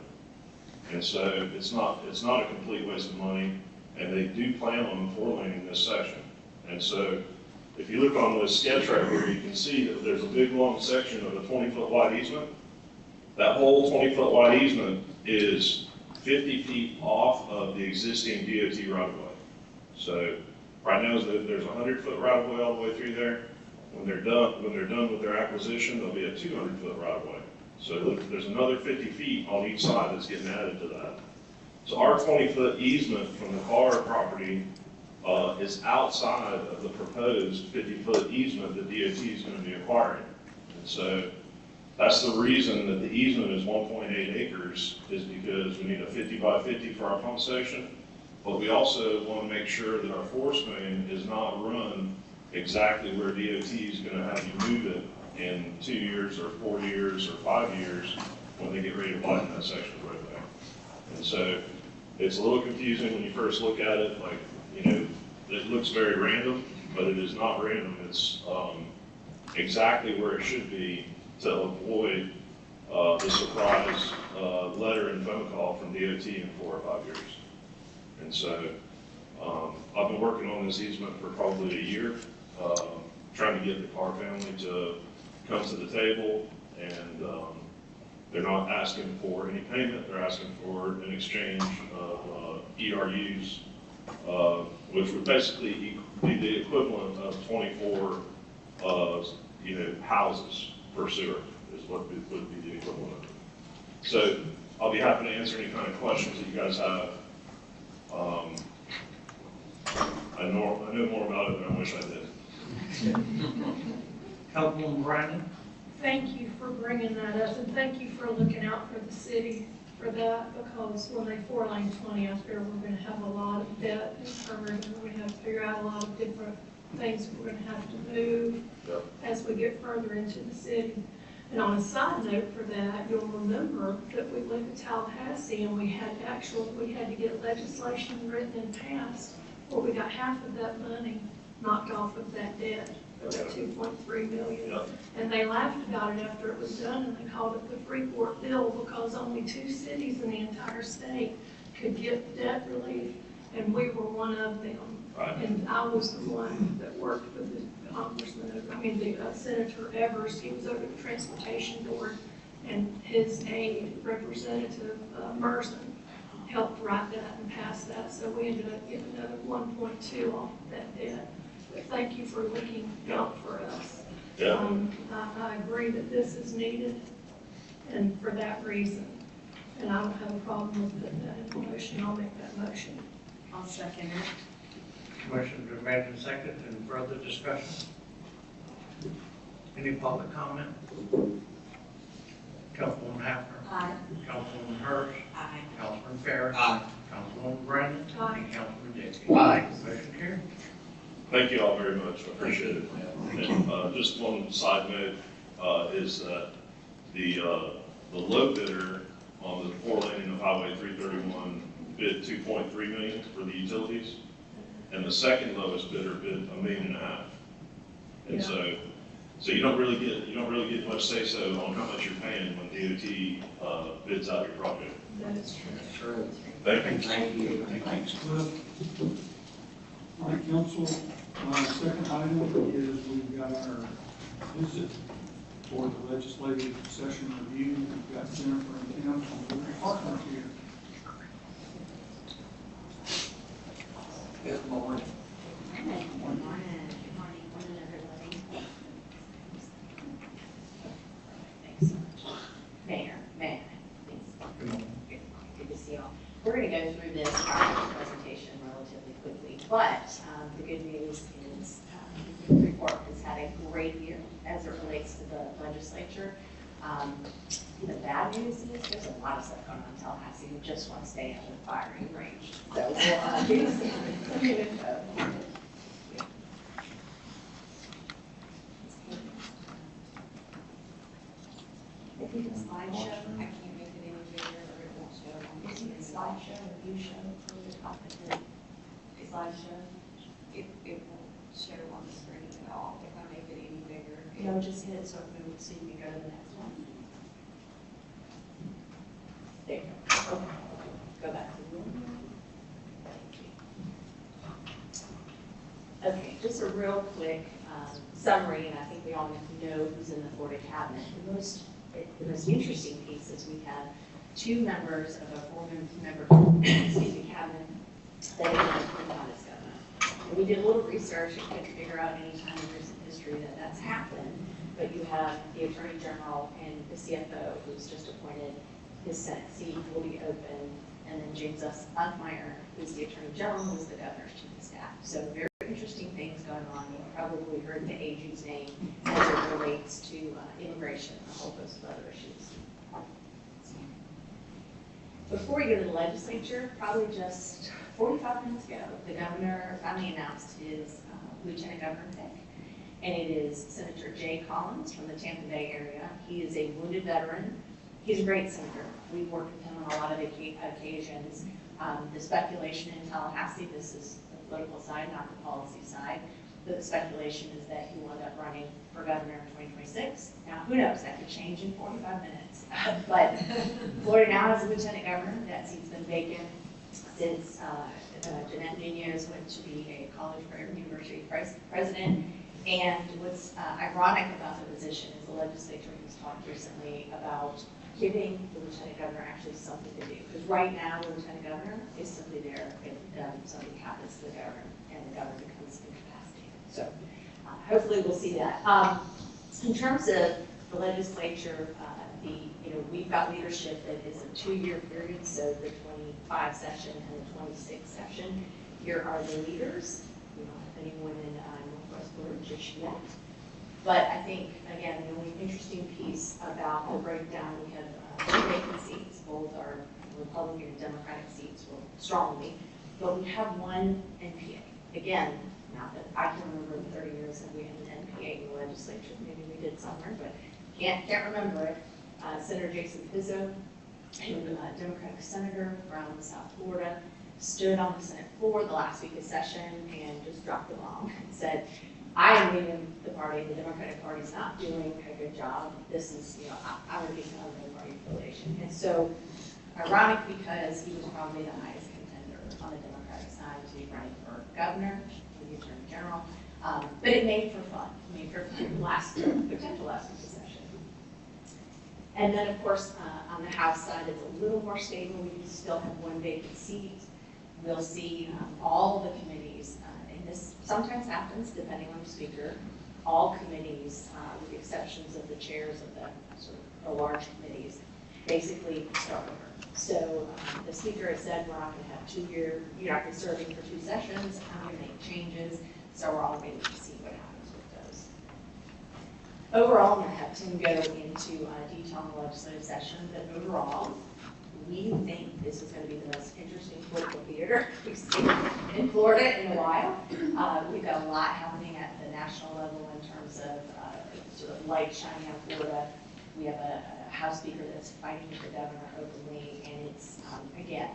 And so it's not a complete waste of money, and they do plan on 4-laning this section. And so if you look on this sketch right here, you can see that there's a big long section of a 20-foot wide easement. That whole 20-foot wide easement is 50 feet off of the existing DOT right of way. So right now there's a 100-foot right of way all the way through there. When they're done with their acquisition, there'll be a 200-foot right of way. So there's another 50 feet on each side that's getting added to that. So our 20-foot easement from the Carr property is outside of the proposed 50-foot easement that DOT is going to be acquiring. And so that's the reason that the easement is 1.8 acres, is because we need a 50 by 50 for our pump station. But we also want to make sure that our force main is not run exactly where DOT is going to have you move it in 2 years or 4 years or 5 years when they get ready to widen that section of roadway. And so it's a little confusing when you first look at it, like, you know, it looks very random, but it is not random. It's exactly where it should be to avoid the surprise letter and phone call from DOT in 4 or 5 years. And so I've been working on this easement for probably a year, trying to get the Carr family to come to the table, and they're not asking for any payment. They're asking for an exchange of ERUs, which would basically be the equivalent of 24 houses for sewer. is what would be the equivalent of it. So I'll be happy to answer any kind of questions that you guys have. I know more about it than I wish I did. Councilwoman Brandon? Thank you for bringing that up, and thank you for looking out for the city for that, because when they 4-lane 20 out there, we're gonna have a lot of debt incurred, and we're gonna have to figure out a lot of different things we're gonna have to move Yep. as we get further into the city. And on a side note for that, you'll remember that we went to Tallahassee and we had to get legislation written and passed, where we got half of that money knocked off of that debt, of that 2.3 million. Yep. And they laughed about it after it was done, and they called it the Freeport bill, because only 2 cities in the entire state could get debt relief, and we were one of them. Right. And I was the one that worked with the Senator Evers. He was over the Transportation Board, and his aide, Representative Merson, helped write that and pass that. So we ended up getting another 1.2 off of that debt. But thank you for looking out for us. Yeah. I agree that this is needed, and for that reason. And I don't have a problem with putting that in the motion. I'll make that motion. I'll second it. Motion been made and seconded. Any further discussion? Any public comment? Councilwoman Hafner? Aye. Councilwoman Hurst? Aye. Councilman Ferris? Aye. Councilwoman Brandon? Aye. And Councilman Dickey? Aye. Motion carried. Thank you all very much, I appreciate it. And just one side note is that the low bidder on the 4-lane of Highway 331 bid 2.3 million for the utilities, and the second lowest bidder bid $1.5 million. And Yeah. so you don't really get much say so on how much you're paying when DOT bids out your project. That is true. Thank you. Thank you. Thanks, Cliff. All right, council, second item is we've got our visit for the legislative session review. We've got Jennifer and Tim from the partners here. Good morning. Good morning. Good morning, everybody. Thanks so much. Mayor, thanks. Good to see y'all. We're going to go through this presentation relatively quickly, but the good news is Freeport has had a great year as it relates to the legislature. The bad news is there's a lot of stuff going on in Tallahassee who just want to stay out of the firing range. So we'll do some good info. If you can slideshow, I can't make it any bigger or it won't show on this. Slideshow or view show for the top of the slideshow. It won't show on the screen at all if I make it any bigger. No, just hit it so it moves, so you can go to the next one. There you go. Okay. Go back to the room. Thank you. Okay, just a real quick summary, and I think we all know who's in the Florida cabinet. The most interesting piece is we have 2 members of a 4-member cabinet that are not appointed on as governor. And we did a little research and couldn't figure out any time in recent history that that's happened. But you have the Attorney General and the CFO who's just appointed. His Senate seat will be open, and then James S. Buckmeyer, who's the Attorney General, who's the Governor's Chief of Staff. So very interesting things going on. You've probably heard the AG's name as it relates to immigration and a whole host of other issues. Before we go to the legislature, probably just 45 minutes ago, the governor finally announced his lieutenant governor pick, and it is Senator Jay Collins from the Tampa Bay area. He is a wounded veteran. He's a great senator. We've worked with him on a lot of occasions. The speculation in Tallahassee, this is the political side, not the policy side. The speculation is that he will end up running for governor in 2026. Now, who knows? That could change in 45 minutes. But Florida now has a lieutenant governor. That seat's been vacant since Jeanette Nunez went to be a college for every university president. And what's ironic about the position is the legislature has talked recently about giving the lieutenant governor actually something to do. Because right now, the lieutenant governor is simply there if something happens to the governor and the governor becomes incapacitated. So hopefully we'll see that. In terms of the legislature, we've got leadership that is a 2-year period, so the 25 session and the 26 session. Here are the leaders. We don't have anyone in Northwest Florida just yet. But I think, again, the only interesting piece about the breakdown, we have 2 vacant seats. Both are Republican and Democratic seats, well, strongly. But we have 1 NPA. Again, not that I can remember in 30 years that we had an NPA in the legislature. Maybe we did somewhere, but can't remember it. Senator Jason Pizzo, a Democratic senator from South Florida, stood on the Senate floor the last week of session and just dropped the bomb and said, I am leaving the party, the Democratic Party is not doing a good job. This is, I'm refusing on party affiliation. And so, ironic because he was probably the highest contender on the Democratic side to run for governor, or the Attorney General. But it made for fun. Potential last week of session. And then, of course, on the House side, it's a little more stable. We still have 1 vacant seat. We'll see all the committees, and this sometimes happens depending on the speaker, all committees, with the exceptions of the chairs of the sort of the large committees, basically start over. So the speaker has said we're not going to have you're not going to be serving for 2 sessions. I'm going to make changes. So we're all waiting to see what happens with those. Overall, I'm going to have Tim go into detail on the legislative session, but overall, we think this is going to be the most interesting political theater we've seen in Florida in a while. We've got a lot happening at the national level in terms of sort of light shining on Florida. We have a House Speaker that's fighting for governor openly, and it's, again,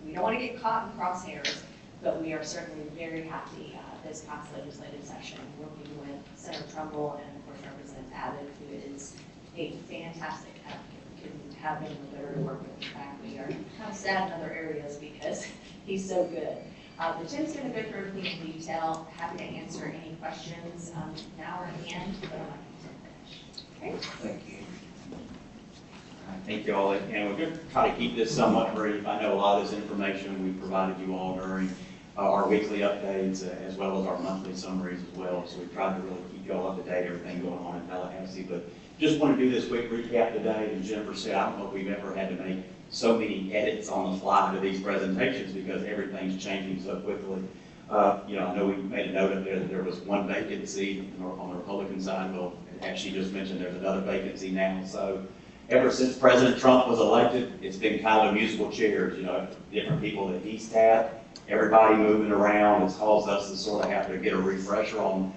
we don't want to get caught in crosshairs, but we are certainly very happy this past legislative session working with Senator Trumbull and, of course, Representative Abbott, who is a fantastic advocate. We couldn't have been better to work with. In fact, we are kind of sad in other areas because he's so good. But Tim's going to go through everything in detail. Happy to answer any questions now or at the end, but I'm not going to finish. Okay? Thank you. Thank you all, and we're going to try to keep this somewhat brief. I know a lot of this information we provided you all during our weekly updates as well as our monthly summaries as well. So we tried to really keep you all up to date, everything going on in Tallahassee. But just want to do this quick recap today. And Jennifer said, I don't know if we've ever had to make so many edits on the fly to these presentations because everything's changing so quickly. I know we made a note of there that there was 1 vacancy on the Republican side. Well, as she just mentioned, there's another vacancy now. So ever since President Trump was elected, it's been kind of musical chairs, different people that he's tapped, everybody moving around. It's caused us to sort of have to get a refresher on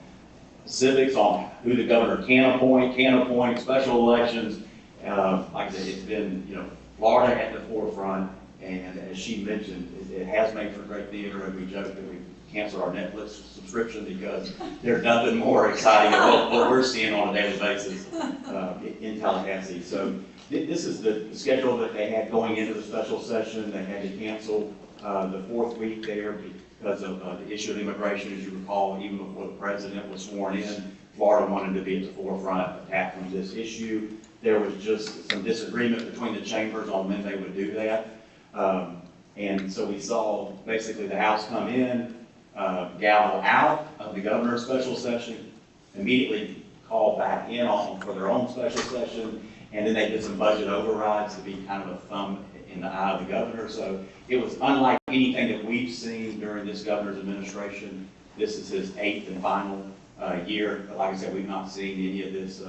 specifics on who the governor can appoint, special elections. Like I said, it's been, Florida at the forefront, and as she mentioned, it has made for great theater, and we joke that we canceled our Netflix subscription because there's nothing more exciting than what we're seeing on a daily basis in Tallahassee. So this is the schedule that they had going into the special session. They had to cancel the 4th week there because of the issue of immigration. As you recall, even before the president was sworn in, Florida wanted to be at the forefront of tackling this issue. There was just some disagreement between the chambers on when they would do that. And so we saw basically the House come in, gavel out of the governor's special session, immediately call back in for their own special session, and then they did some budget overrides to be kind of a thumb in the eye of the governor. So it was unlike anything that we've seen during this governor's administration. This is his 8th and final year. But like I said, we've not seen any of this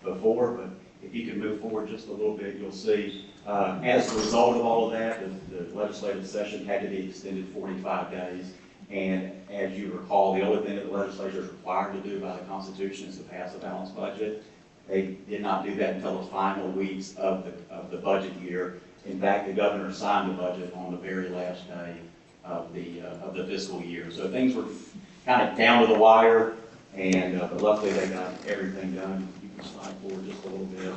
before, but if you can move forward just a little bit, you'll see as a result of all of that, the legislative session had to be extended 45 days. And as you recall, the only thing that the legislature is required to do by the Constitution is to pass a balanced budget. They did not do that until the final weeks of the budget year. In fact, the governor signed the budget on the very last day of the fiscal year. So things were kind of down to the wire, and but luckily they got everything done. You can slide forward just a little bit,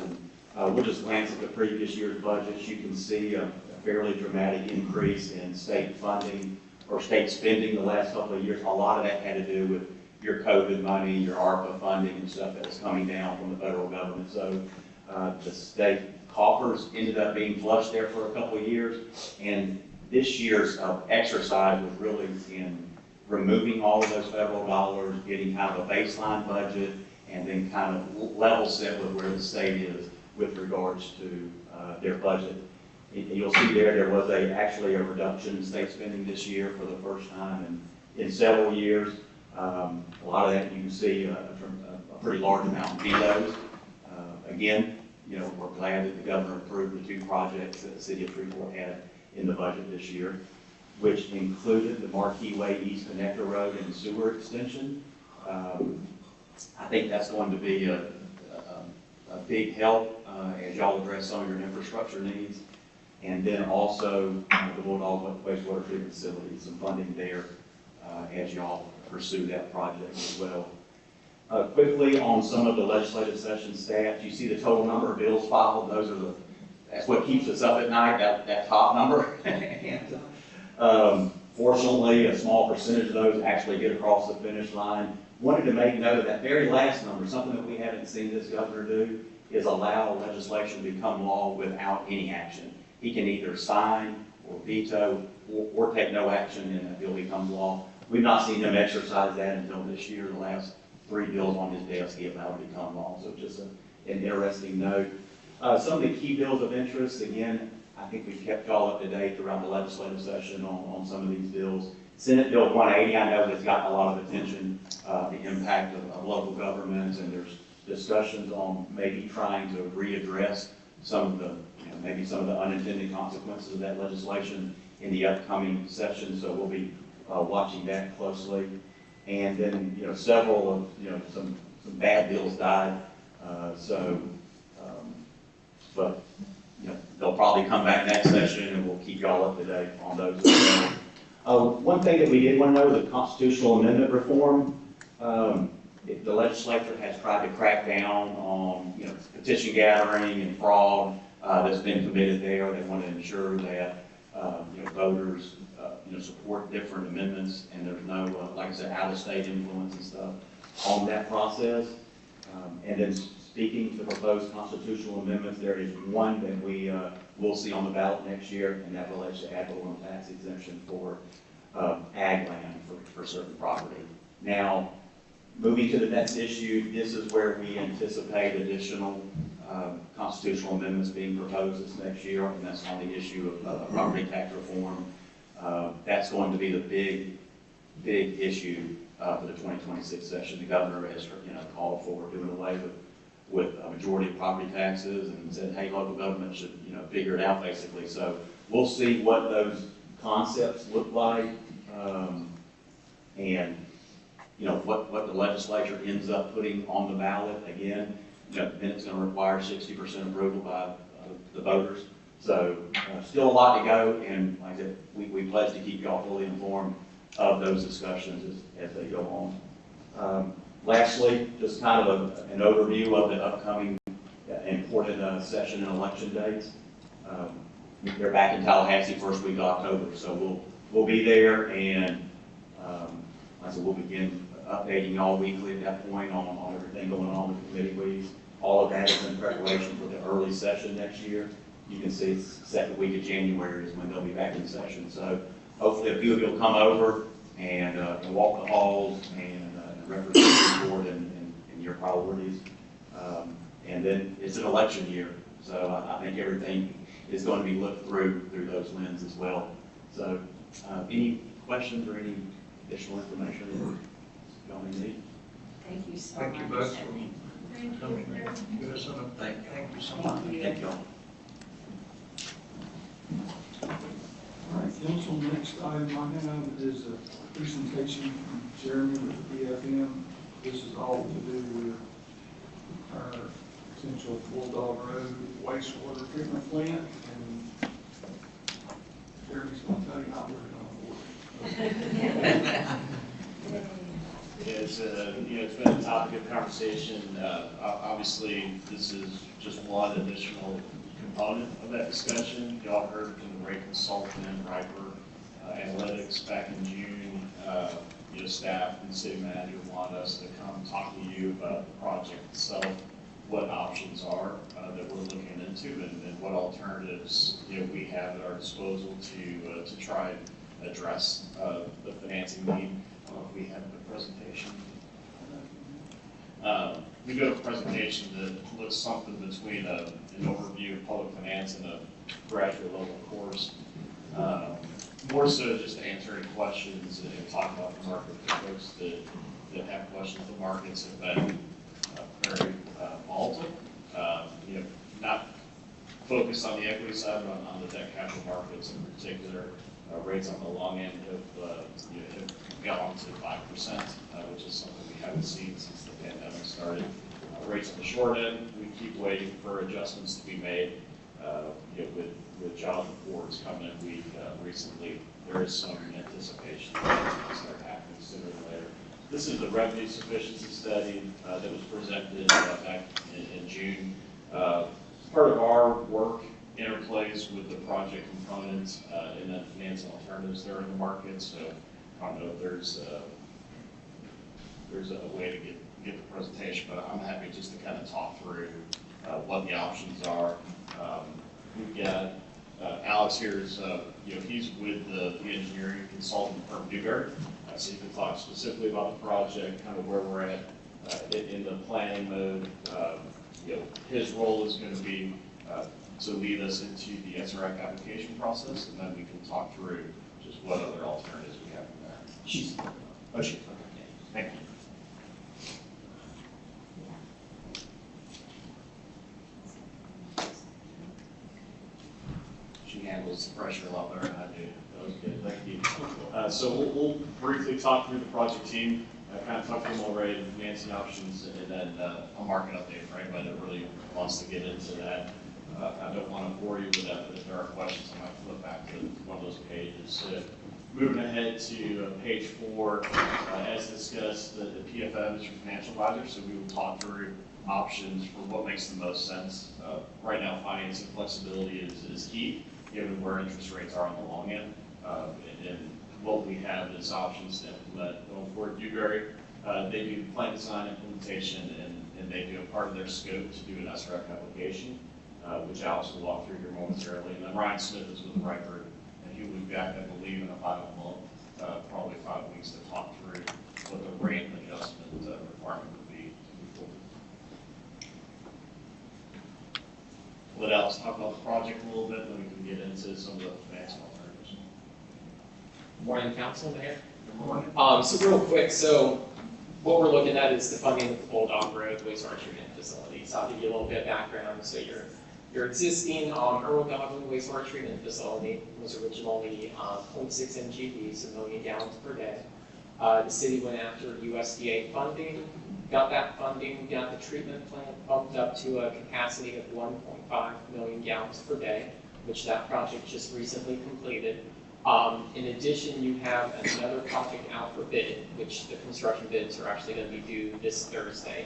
and we'll just glance at the previous year's budgets. You can see a fairly dramatic increase in state funding or state spending the last couple of years. A lot of that had to do with your COVID money, your ARPA funding and stuff that was coming down from the federal government. So the state coffers ended up being flushed there for a couple of years. And this year's exercise was really in removing all of those federal dollars, getting kind of a baseline budget, and then kind of level set with where the state is with regards to their budget. You'll see there was actually a reduction in state spending this year for the first time in several years. A lot of that you can see a pretty large amount in vetoes. Again, we're glad that the governor approved the 2 projects that the city of Freeport had in the budget this year, which included the Marquee Way East Connector Road and sewer extension. I think that's going to be a big help as y'all address some of your infrastructure needs. And then also the Bulldog wastewater treatment facility, some funding there as y'all pursue that project as well. Quickly on some of the legislative session stats, you see the total number of bills filed. That's what keeps us up at night, that top number. And, fortunately, a small percentage of those actually get across the finish line. Wanted to make note of that very last number, something that we haven't seen this governor do, is allow legislation to become law without any action. He can either sign or veto or take no action and that bill becomes law. We've not seen him exercise that until this year. The last 3 bills on his desk he allowed to become law. So just an interesting note. Some of the key bills of interest, again, I think we've kept y'all up to date throughout the legislative session on some of these bills. Senate Bill 180, I know has gotten a lot of attention, the impact of local governments, and there's discussions on maybe trying to readdress some of the, maybe some of the unintended consequences of that legislation in the upcoming session. So we'll be watching that closely. And then, several of, some bad bills died. But they'll probably come back next session and we'll keep y'all up to date on those as well. One thing that we did want to know, the constitutional amendment reform, the legislature has tried to crack down on, petition gathering and fraud that's been committed there. They want to ensure that, voters, support different amendments and there's no, like I said, out-of-state influence and stuff on that process. And then speaking to the proposed constitutional amendments, there is one that we will see on the ballot next year, and that relates to ad valorem tax exemption for ag land for certain property. Now, moving to the next issue, this is where we anticipate additional constitutional amendments being proposed this next year, and that's on the issue of property tax reform. That's going to be the big issue for the 2026 session. The governor has, called for doing away with a majority of property taxes and said, hey, local government should, figure it out basically. So we'll see what those concepts look like, and what the legislature ends up putting on the ballot. Again, then it's going to require 60% approval by the voters. So still a lot to go, and like I said, we pledge to keep y'all fully informed of those discussions as they go on. Lastly, just kind of an overview of the upcoming important session and election dates. They're back in Tallahassee first week of October, so we'll be there, and like I said, we'll begin updating y'all weekly at that point on everything going on with the committee weeks. All of that is in preparation for the early session next year. You can see it's the second week of January is when they'll be back in session. So hopefully a few of you will come over and walk the halls and represent your board and your priorities. And then it's an election year, so I think everything is going to be looked through those lenses as well. So any questions or any additional information y'all may need? Thank you so Thank much. you both for Thank coming you. and give us an update. Thank you so much. Thank y'all. All right, council, next item I have is a presentation from Jeremy with the BFM. This is all to do with our potential Bulldog Road wastewater treatment plant, and Jeremy's going to tell you how we're going to work. It's it's been a topic of conversation. Obviously, this is just one additional component of that discussion. Y'all heard from the rate consultant, Riper Analytics, back in June. Staff and the city manager want us to come talk to you about the project itself, what options are that we're looking into, and what alternatives we have at our disposal to try and address the financing need. We have the presentation. We do have a presentation that looks something between an overview of public finance and a graduate level course. More so just to answer any questions and talk about the market for folks that have questions. The markets have been very volatile. Not focused on the equity side, but on the debt capital markets in particular. Rates on the long end have gone to 5%, which is something we haven't seen since the pandemic started. Rates on the short end, we keep waiting for adjustments to be made. With job reports coming in week recently, there is some anticipation that it's going to start happening sooner than later. This is the revenue sufficiency study that was presented back in June. Part of our work interplays with the project components and then financing alternatives that are in the market. So I don't know if there's a way to get the presentation, but I'm happy just to kind of talk through what the options are. We've got Alex here is, he's with the engineering consultant firm Dewberry, so he can talk specifically about the project, kind of where we're at in the planning mode. His role is going to be to lead us into the SRAC application process, and then we can talk through just what other alternatives we have from there. She's okay. Thank you. She handles the pressure a lot better than I do. That was good. Thank you. So we'll briefly talk through the project team, kind of talk through them already, the financing options, and then a market update for anybody that really wants to get into that. I don't want to bore you with that, but if there are questions, I might flip back to one of those pages. So moving ahead to page 4, as discussed, the PFM is your financial advisor, so we will talk through options for what makes the most sense. Right now, financing flexibility is key, given where interest rates are on the long end. And what we have is options to implement going forward. Dewberry, they do plan design implementation, and they do a part of their scope to do an SRAC application, which Alex will walk through here momentarily. And then Ryan Smith is with the right group, and he will be back, I believe, in about a month, probably 5 weeks, to talk through what the rate adjustment requirement would be to move forward. Let Alex talk about the project a little bit, then we can get into some of the financial alternatives. Good morning, Council, Mayor. Good morning. So real quick, so what we're looking at is the funding of the Bulldog Road wastewater treatment facility. So I'll give you a little bit of background. So your existing Earl Godwin wastewater treatment facility was originally 0.6 MGD, so 1 million gallons per day. The city went after USDA funding, got that funding, got the treatment plant bumped up to a capacity of 1.5 million gallons per day, which that project just recently completed. In addition, you have another project out for bid, which the construction bids are actually going to be due this Thursday.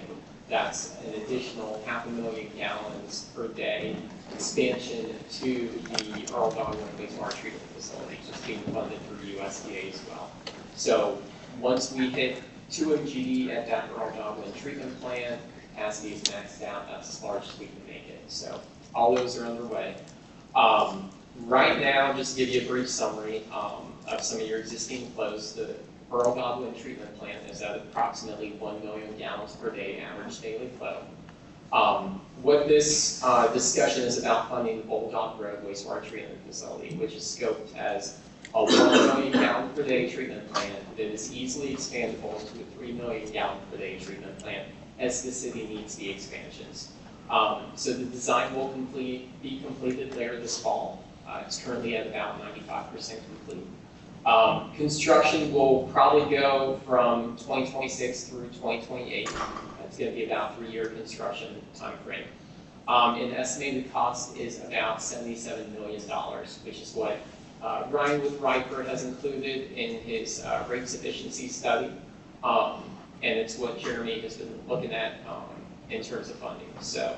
That's an additional 500,000 gallons per day expansion to the Earl Godwin wastewater treatment facility, which is being funded through USDA as well. So once we hit 2 MGD at that Earl Godwin treatment plant, capacity is maxed out. That's as large as we can make it. So all those are underway. Right now, just to give you a brief summary of some of your existing flows, the Earl Godwin treatment plant is at approximately 1 million gallons per day average daily flow. What this discussion is about funding the Bulldog Road wastewater treatment facility, which is scoped as a 1 million gallon per day treatment plant that is easily expandable to a 3 million gallon per day treatment plant as the city needs the expansions. So the design will be completed later this fall. It's currently at about 95% complete. Construction will probably go from 2026 through 2028. It's going to be about a 3-year construction time frame. And the estimated cost is about $77 million, which is what Ryan with Riper has included in his rate sufficiency study. And it's what Jeremy has been looking at in terms of funding. So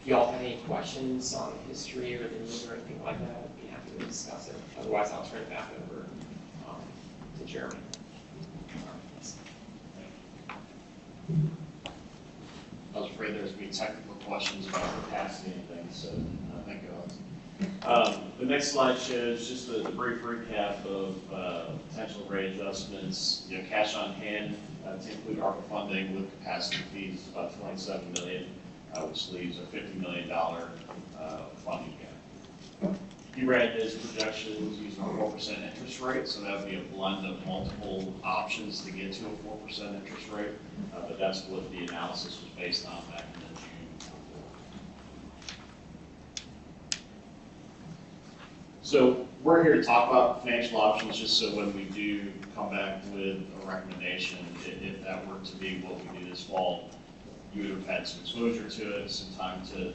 if y'all have any questions on the history or the news or anything like that, I'd be happy to discuss it. Otherwise, I'll turn it back over to Jeremy. I was afraid there was going to be technical questions about capacity and things, so thank you, Alex. The next slide shows just the brief recap of potential rate adjustments. You know, cash on hand to include ARPA funding with capacity fees is about $27 million, which leaves a $50 million funding gap. He ran his projections using a 4% interest rate, so that would be a blend of multiple options to get to a 4% interest rate, but that's what the analysis was based on back in June. So we're here to talk about financial options just so when we do come back with a recommendation, if that were to be what we do this fall, you would have had some exposure to it, some time to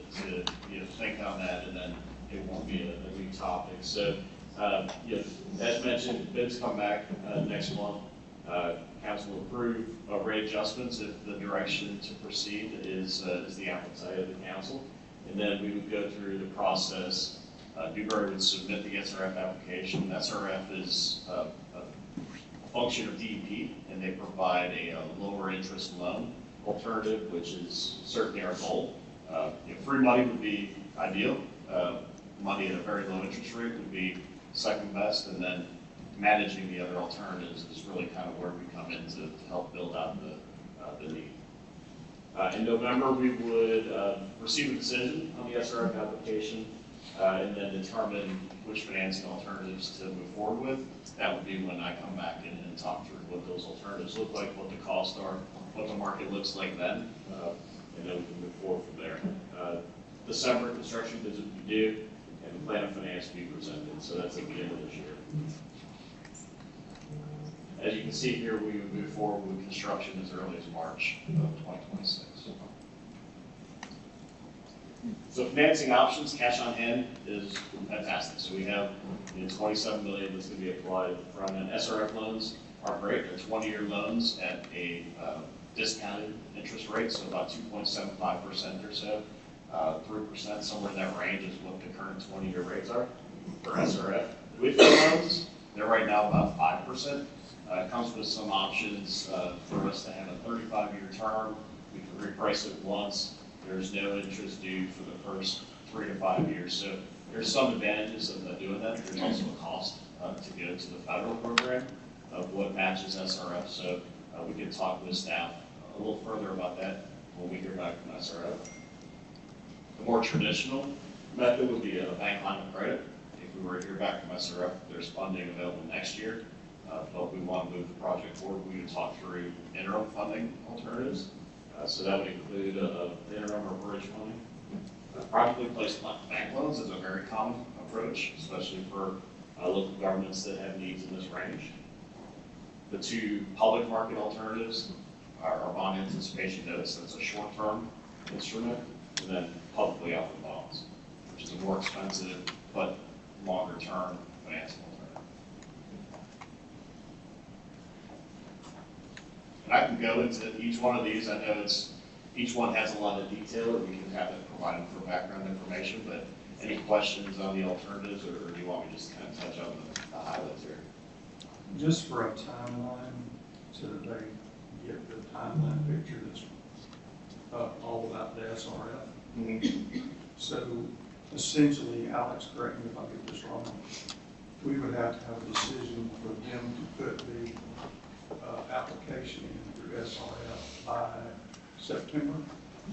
think on that, and then it won't be a new topic. So, as mentioned, bids come back next month. Council will approve rate adjustments if the direction to proceed is the appetite of the council. And then we would go through the process. Dewberry would submit the SRF application. SRF is a function of DEP, and they provide a lower interest loan alternative, which is certainly our goal. Free money would be ideal. Money at a very low interest rate would be second best, and then managing the other alternatives is really kind of where we come in to help build out the need. In November, we would receive a decision on the SRF application and then determine which financing alternatives to move forward with. That would be when I come back in and talk through what those alternatives look like, what the costs are, what the market looks like then, and then we can move forward from there. December, construction bids would be due, and the plan of finance will be presented, so that's at the end of this year. As you can see here, we would move forward with construction as early as March of 2026. So financing options, cash on hand is fantastic. So we have $27 million that's going to be applied front end. SRF loans are great. They're 20-year loans at a discounted interest rate, so about 2.75% or so. 3%, somewhere in that range is what the current 20-year rates are for SRF. With the loans, they're right now about 5%. It comes with some options for us to have a 35-year term. We can reprice it once. There's no interest due for the first 3 to 5 years. So there's some advantages of doing that. There's also a cost to go to the federal program of what matches SRF. So we can talk with staff a little further about that when we hear back from SRF. The more traditional method would be a bank line of credit. If we were to hear back from SRF, there's funding available next year, but we want to move the project forward. We would talk through interim funding alternatives. So that would include interim or bridge funding. Privately placed bank loans is a very common approach, especially for local governments that have needs in this range. The two public market alternatives are bond anticipation notes. That's a short-term instrument, and then publicly offered bonds, which is a more expensive but longer-term financing alternative. And I can go into each one of these. I know each one has a lot of detail, and we can have that provided for background information, but any questions on the alternatives, or do you want me to just kind of touch on the highlights here? Just for a timeline, so that they get the timeline picture that's all about the SRF. Mm-hmm. So essentially, Alex, correct me if I get this wrong, we would have to have a decision for them to put the application in through SRF by September?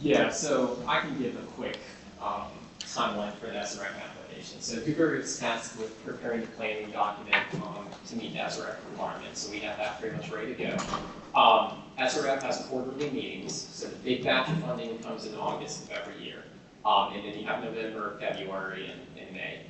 Yeah, so I can give a quick timeline for the SRF application. So Dewberry is tasked with preparing the planning document to meet the SRF requirements, so we have that pretty much ready to go. SRF has quarterly meetings, so the big batch of funding comes in August of every year. And then you have November, February, and May.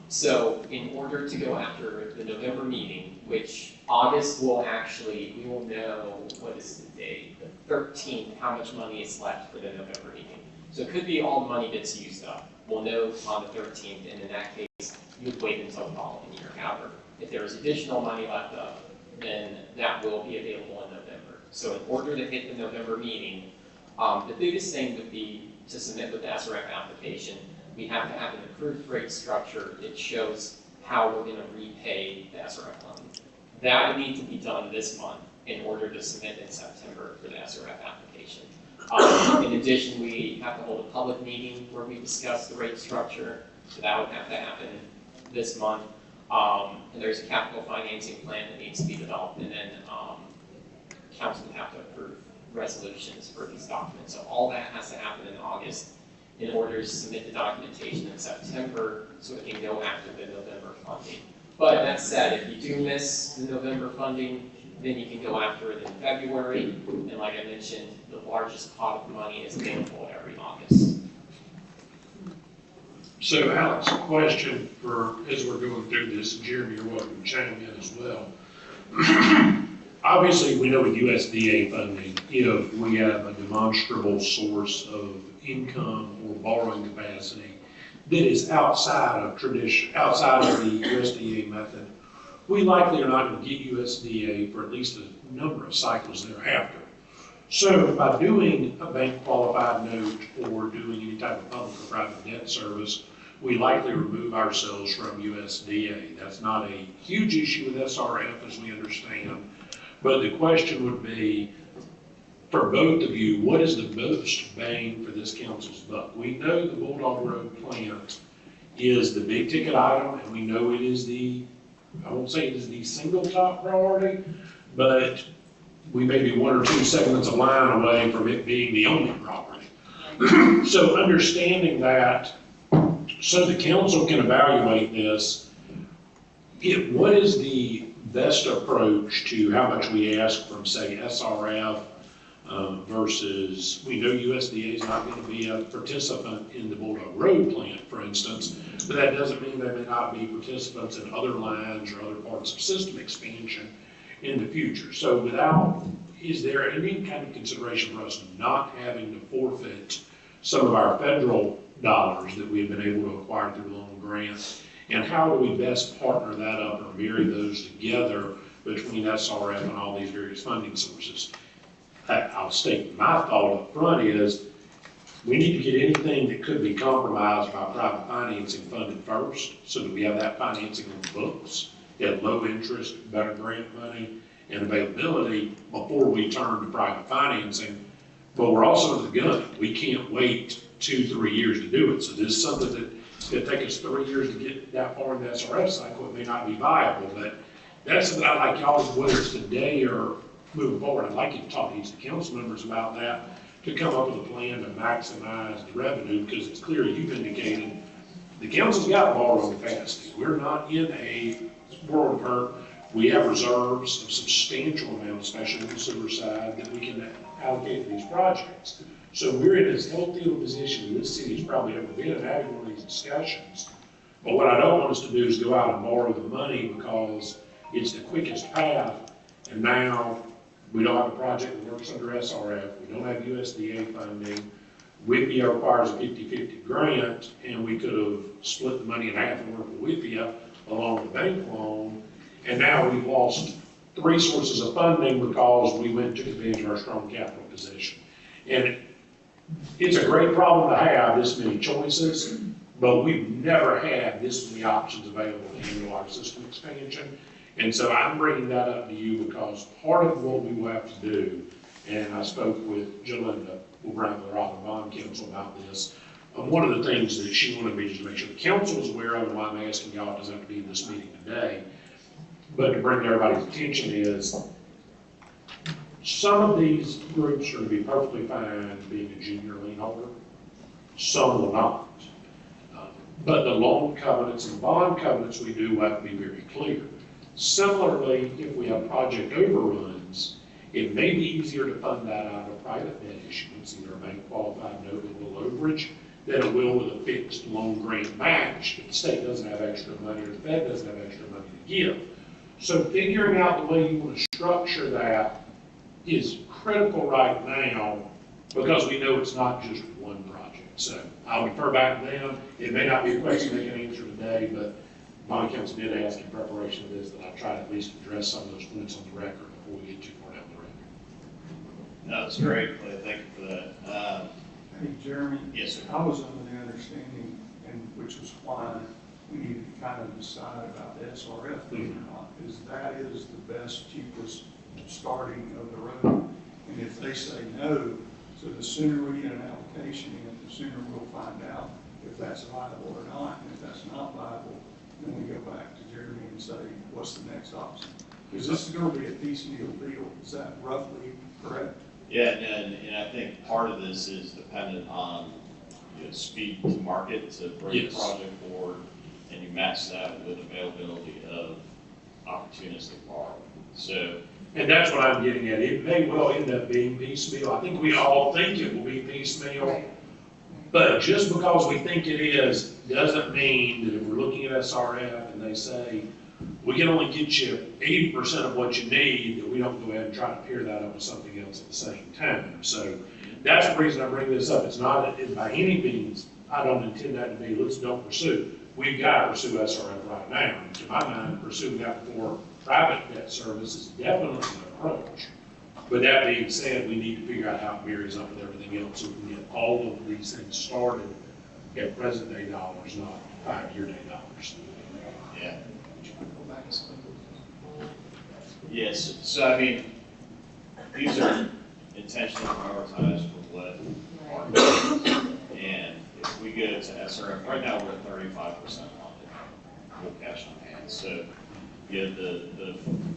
So in order to go after the November meeting, which August will actually, we will know, what is the date, the 13th, how much money is left for the November meeting. So it could be all the money that's used up. We'll know on the 13th, and in that case, you would wait until the following year. However, if there is additional money left up, then that will be available in November. So in order to hit the November meeting, the biggest thing would be to submit with the SRF application. We have to have an approved rate structure that shows how we're going to repay the SRF loan. That would need to be done this month in order to submit in September for the SRF application. In addition, we have to hold a public meeting where we discuss the rate structure. So that would have to happen this month. And there's a capital financing plan that needs to be developed, and then council would have to approve resolutions for these documents. So all that has to happen in August in order to submit the documentation in September so it can go after the November funding. But that said, if you do miss the November funding, then you can go after it in February. And like I mentioned, the largest pot of money is available every August. So Alex, question for, as we're going through this, and Jeremy, you're welcome to chime in as well. Obviously, we know with USDA funding, if we have a demonstrable source of income or borrowing capacity that is outside of tradition, outside of the USDA method, we likely are not going to get USDA for at least a number of cycles thereafter. So by doing a bank qualified note or doing any type of public or private debt service, we likely remove ourselves from USDA. That's not a huge issue with SRF, as we understand. But the question would be, for both of you, what is the most bang for this council's buck? We know the Bulldog Road plant is the big ticket item, and we know it is the, I won't say it is the single top priority, but we may be 1 or 2 segments of line away from it being the only priority. So understanding that, so the council can evaluate this, what is the best approach to how much we ask from, say, SRF versus, we know USDA is not going to be a participant in the Bulldog Road plant, for instance, but that doesn't mean they may not be participants in other lines or other parts of system expansion in the future. So is there any kind of consideration for us not having to forfeit some of our federal dollars that we've been able to acquire through loan grants? And how do we best partner that up or marry those together between SRF and all these various funding sources? I'll state my thought up front is we need to get anything that could be compromised by private financing funded first, so that we have that financing on the books at low interest, better grant money and availability before we turn to private financing. But we're also under the gun. We can't wait 2-3 years to do it. So this is something that it'll take us 3 years to get that far in the SRF cycle. It may not be viable, but that's something I'd like y'all, whether it's today or moving forward, I'd like you to talk to each of the council members about that, to come up with a plan to maximize the revenue, because it's clear you've indicated the council's got borrowing capacity. We're not in a world of hurt. We have reserves of substantial amount, especially on the sewer side, that we can allocate to these projects. So we're in as healthy a position in this city as probably ever been in having one of these discussions. But what I don't want us to do is go out and borrow the money because it's the quickest path, and now we don't have a project that works under SRF, we don't have USDA funding, WIPIA requires a 50-50 grant, and we could have split the money in half and worked with WIPIA along with the bank loan, and now we've lost 3 sources of funding because we went and took advantage of our strong capital position. And it's a great problem to have this many choices, but we've never had this many options available to handle our system expansion. And so I'm bringing that up to you because part of what we will have to do, and I spoke with Jalinda O'Brien, the Bond Council, about this. One of the things that she wanted me to make sure the council is aware of, and why I'm asking y'all, doesn't have to be in this meeting today, but to bring everybody's attention is, some of these groups are going to be perfectly fine being a junior lien holder. Some will not. But the loan covenants and bond covenants we do have to be very clear. Similarly, if we have project overruns, it may be easier to fund that out of a private debt issuance, either a bank qualified note with a little overage, than it will with a fixed loan grant match if the state doesn't have extra money or the Fed doesn't have extra money to give. So figuring out the way you want to structure that is critical right now, because we know it's not just one project. So I'll defer back to them. It may not be a question they can answer today, but my council did ask in preparation of this that I try to at least address some of those points on the record before we get too far down the road. No, that's great, Clay. Thank you for that. Hey, Jeremy? Yes, sir. I was under the understanding, and which was why we needed to kind of decide about the SRF thing or not, is that is the best, cheapest starting of the road. And if they say no, so the sooner we get an allocation in, the sooner we'll find out if that's viable or not, and if that's not viable, then we go back to Jeremy and say, what's the next option? Because this is gonna be a piecemeal deal, is that roughly correct? Yeah, and I think part of this is dependent on, speed to market to bring the Yes. project forward, and you match that with availability of opportunistic borrowing. So, And that's what I'm getting at. It may well end up being piecemeal. I think we all think it will be piecemeal. But just because we think it is, doesn't mean that if we're looking at SRF and they say, we can only get you 80% of what you need, that we don't go ahead and try to pair that up with something else at the same time. So that's the reason I bring this up. It's not, by any means, I don't intend that to be, let's don't pursue. We've got to pursue SRF right now. And to my mind, pursuing that for private debt service is definitely an approach. But that being said, we need to figure out how it marries up with everything else so we can get all of these things started at present day dollars, not 5-year day dollars. yeah. Yes, so I mean, these are intentionally prioritized for what our goals is. And if we go to SRF, right now we're at 35% funded with cash on hand. So you have the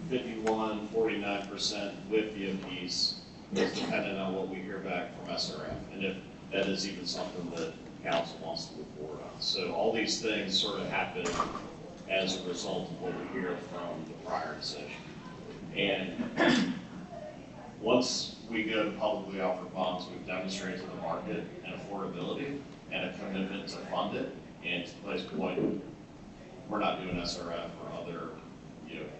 51, 49% with the piece is dependent on what we hear back from SRF. And if that is even something that council wants to move forward on. So all these things sort of happen as a result of what we hear from the prior decision. And once we go to publicly offered bonds, we've demonstrated to the market an affordability and a commitment to fund it. And to Clay's point, we're not doing SRF or other,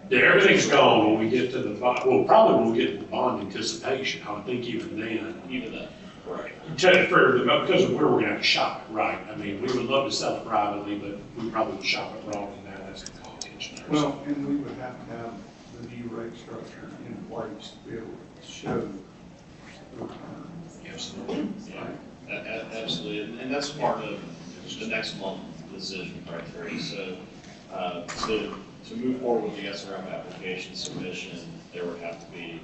Yeah, everything's gone when we get to the, well, probably when we get to the bond anticipation. I would think even then. Even then, right. Because of where we're gonna have to shop it, right? I mean, we would love to sell it privately, but we probably would shop it wrong and that's the call attention there. Well, and we would have to have the new rate structure in place to be able to show the return. Absolutely. Yeah, absolutely. And that's part of the next month decision criteria. So to move forward with the SRF application submission, there would have to be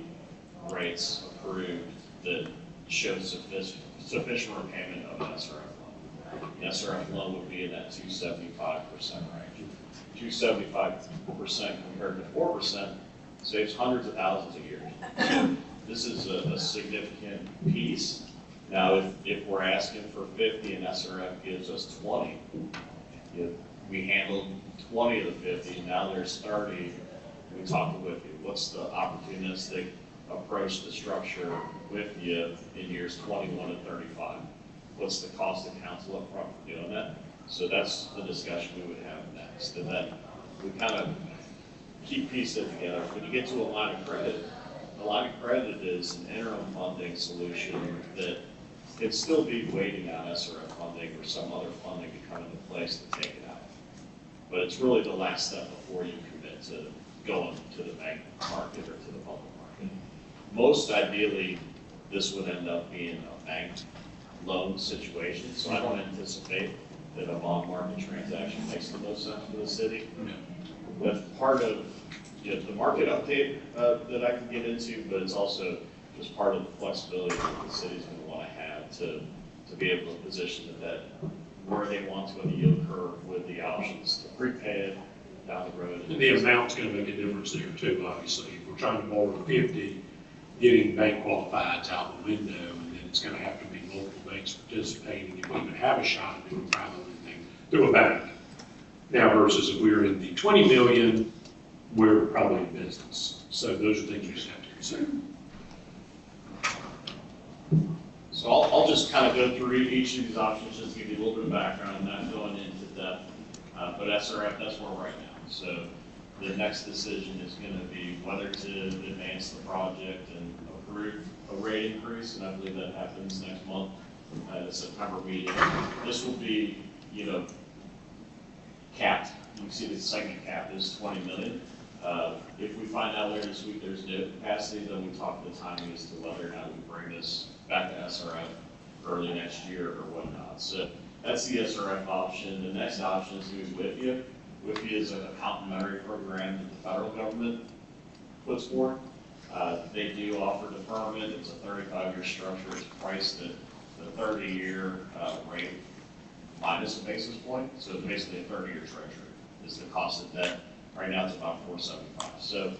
rates approved that show sufficient repayment of an SRF loan. An SRF loan would be in that 275% range. 275% compared to 4% saves hundreds of thousands a year. So this is a significant piece. Now, if we're asking for 50 and SRF gives us 20, we handled 20 of the 50, now there's 30. We talked with you. What's the opportunistic approach to structure with you in years 21 and 35? What's the cost of counsel up front for doing that? So that's the discussion we would have next. And then we kind of keep piecing it together. When you get to a line of credit, a line of credit is an interim funding solution that can still be waiting on SRF funding or some other funding to come into place to take it out. But it's really the last step before you commit to going to the bank market or to the public market. Most ideally, this would end up being a bank loan situation, so I don't anticipate that a bond market transaction makes the most sense for the city. That's part of the market update that I can get into, but it's also just part of the flexibility that the city's going to want to have to be able to position the debt where they want to in the yield curve with the options to prepay it down the road. And the amount's gonna make a difference there too, obviously. If we're trying to borrow 50, getting bank qualified's out the window, and then it's gonna have to be multiple banks participating if we even have a shot at doing private lending through a bank. Now versus if we were in the 20 million, we're probably in business. So those are things we just have to consider. So I'll just kind of go through each of these options, just to give you a little bit of background, not going into depth. But SRF, that's where we're right now. So the next decision is going to be whether to advance the project and approve a rate increase, and I believe that happens next month at the September meeting. This will be, capped. You can see the segment cap is 20 million. If we find out later this week there's no capacity, then we talk the timing as to whether or not we bring this back to SRF early next year or whatnot. So that's the SRF option. The next option is to use WIFIA. WIFIA is a complementary program that the federal government puts forward. They do offer deferment. It's a 35-year structure. It's priced at the 30-year rate. minus a basis point, so basically a 30-year treasury is the cost of debt. Right now it's about 475. So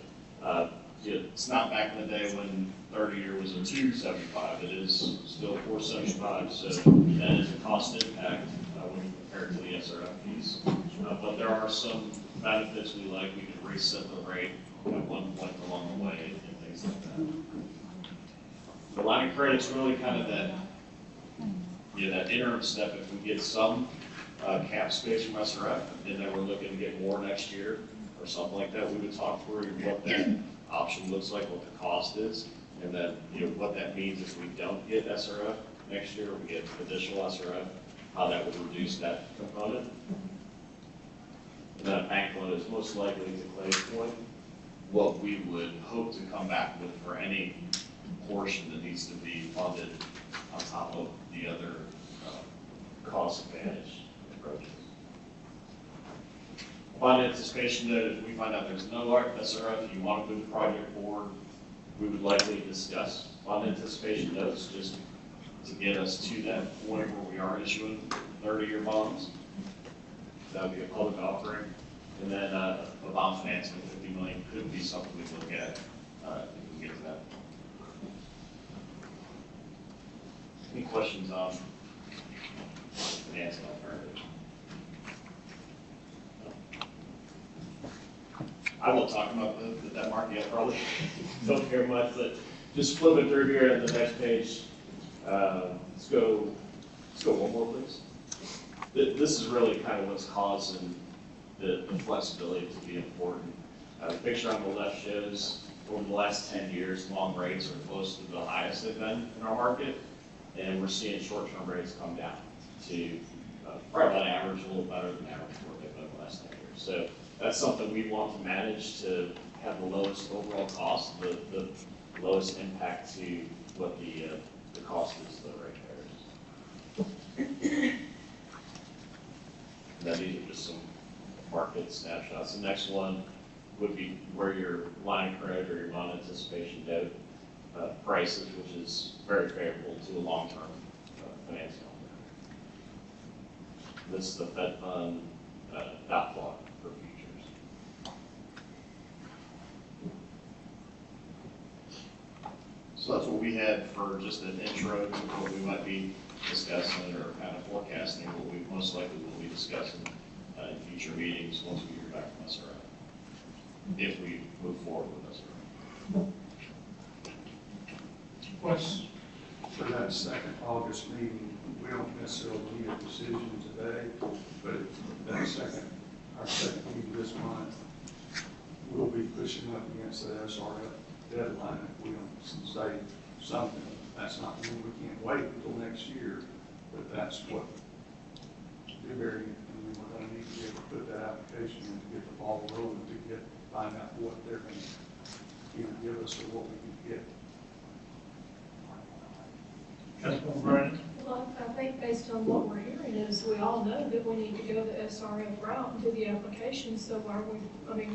it's not back in the day when 30-year was a 275. It is still 475. So that is a cost impact when you compare it to the SRF piece. But there are some benefits we like. We can reset the rate at one point along the way and things like that. The line of credit's really kind of that, that interim step. If we get some cap space from SRF, and then we're looking to get more next year or something like that, we would talk through what that option looks like, what the cost is, and then what that means if we don't get SRF next year, we get additional SRF, how that would reduce that component. And then a bank loan is most likely, to Clay's point, what we would hope to come back with for any portion that needs to be funded on top of the other cost advantage approaches. Upon anticipation that if we find out there's no SRF, you want to move the project forward, we would likely discuss bond anticipation notes just to get us to that point where we are issuing 30-year bonds. That would be a public offering. And then a bond financing of $50 million could be something we look at if we get to that. Any questions on financing alternatives? I won't talk about the debt market yet, probably don't care much, but just flipping through here at the next page. Let's go one more, please. This is really kind of what's causing the flexibility to be important. The picture on the left shows over the last 10 years, long rates are close to the highest they've been in our market, and we're seeing short-term rates come down to probably on average, a little better than average for what they've been the last 10 years. So that's something we want to manage to have the lowest overall cost, the lowest impact to what the cost is to the ratepayers. And then these are just some market snapshots. The next one would be where your line of credit or your non-anticipation debt prices, which is very favorable to a long-term financing alternative. This is the Fed Fund dot plot for futures. So that's what we had for just an intro to what we might be discussing or kind of forecasting what we most likely will be discussing in future meetings once we hear back from SRF, if we move forward with SRF. What's for that second August meeting? We don't necessarily need a decision today, but that our second meeting this month, we'll be pushing up against the SRF deadline if we don't say something. That's not, we can't wait until next year, but that's what we're going to need to be able to put that application in to get the ball rolling, to find out what they're going to either give us or what we can get. Councilman Brennan? Well, I think based on what we're hearing is we all know that we need to go the SRF route and do the application, so why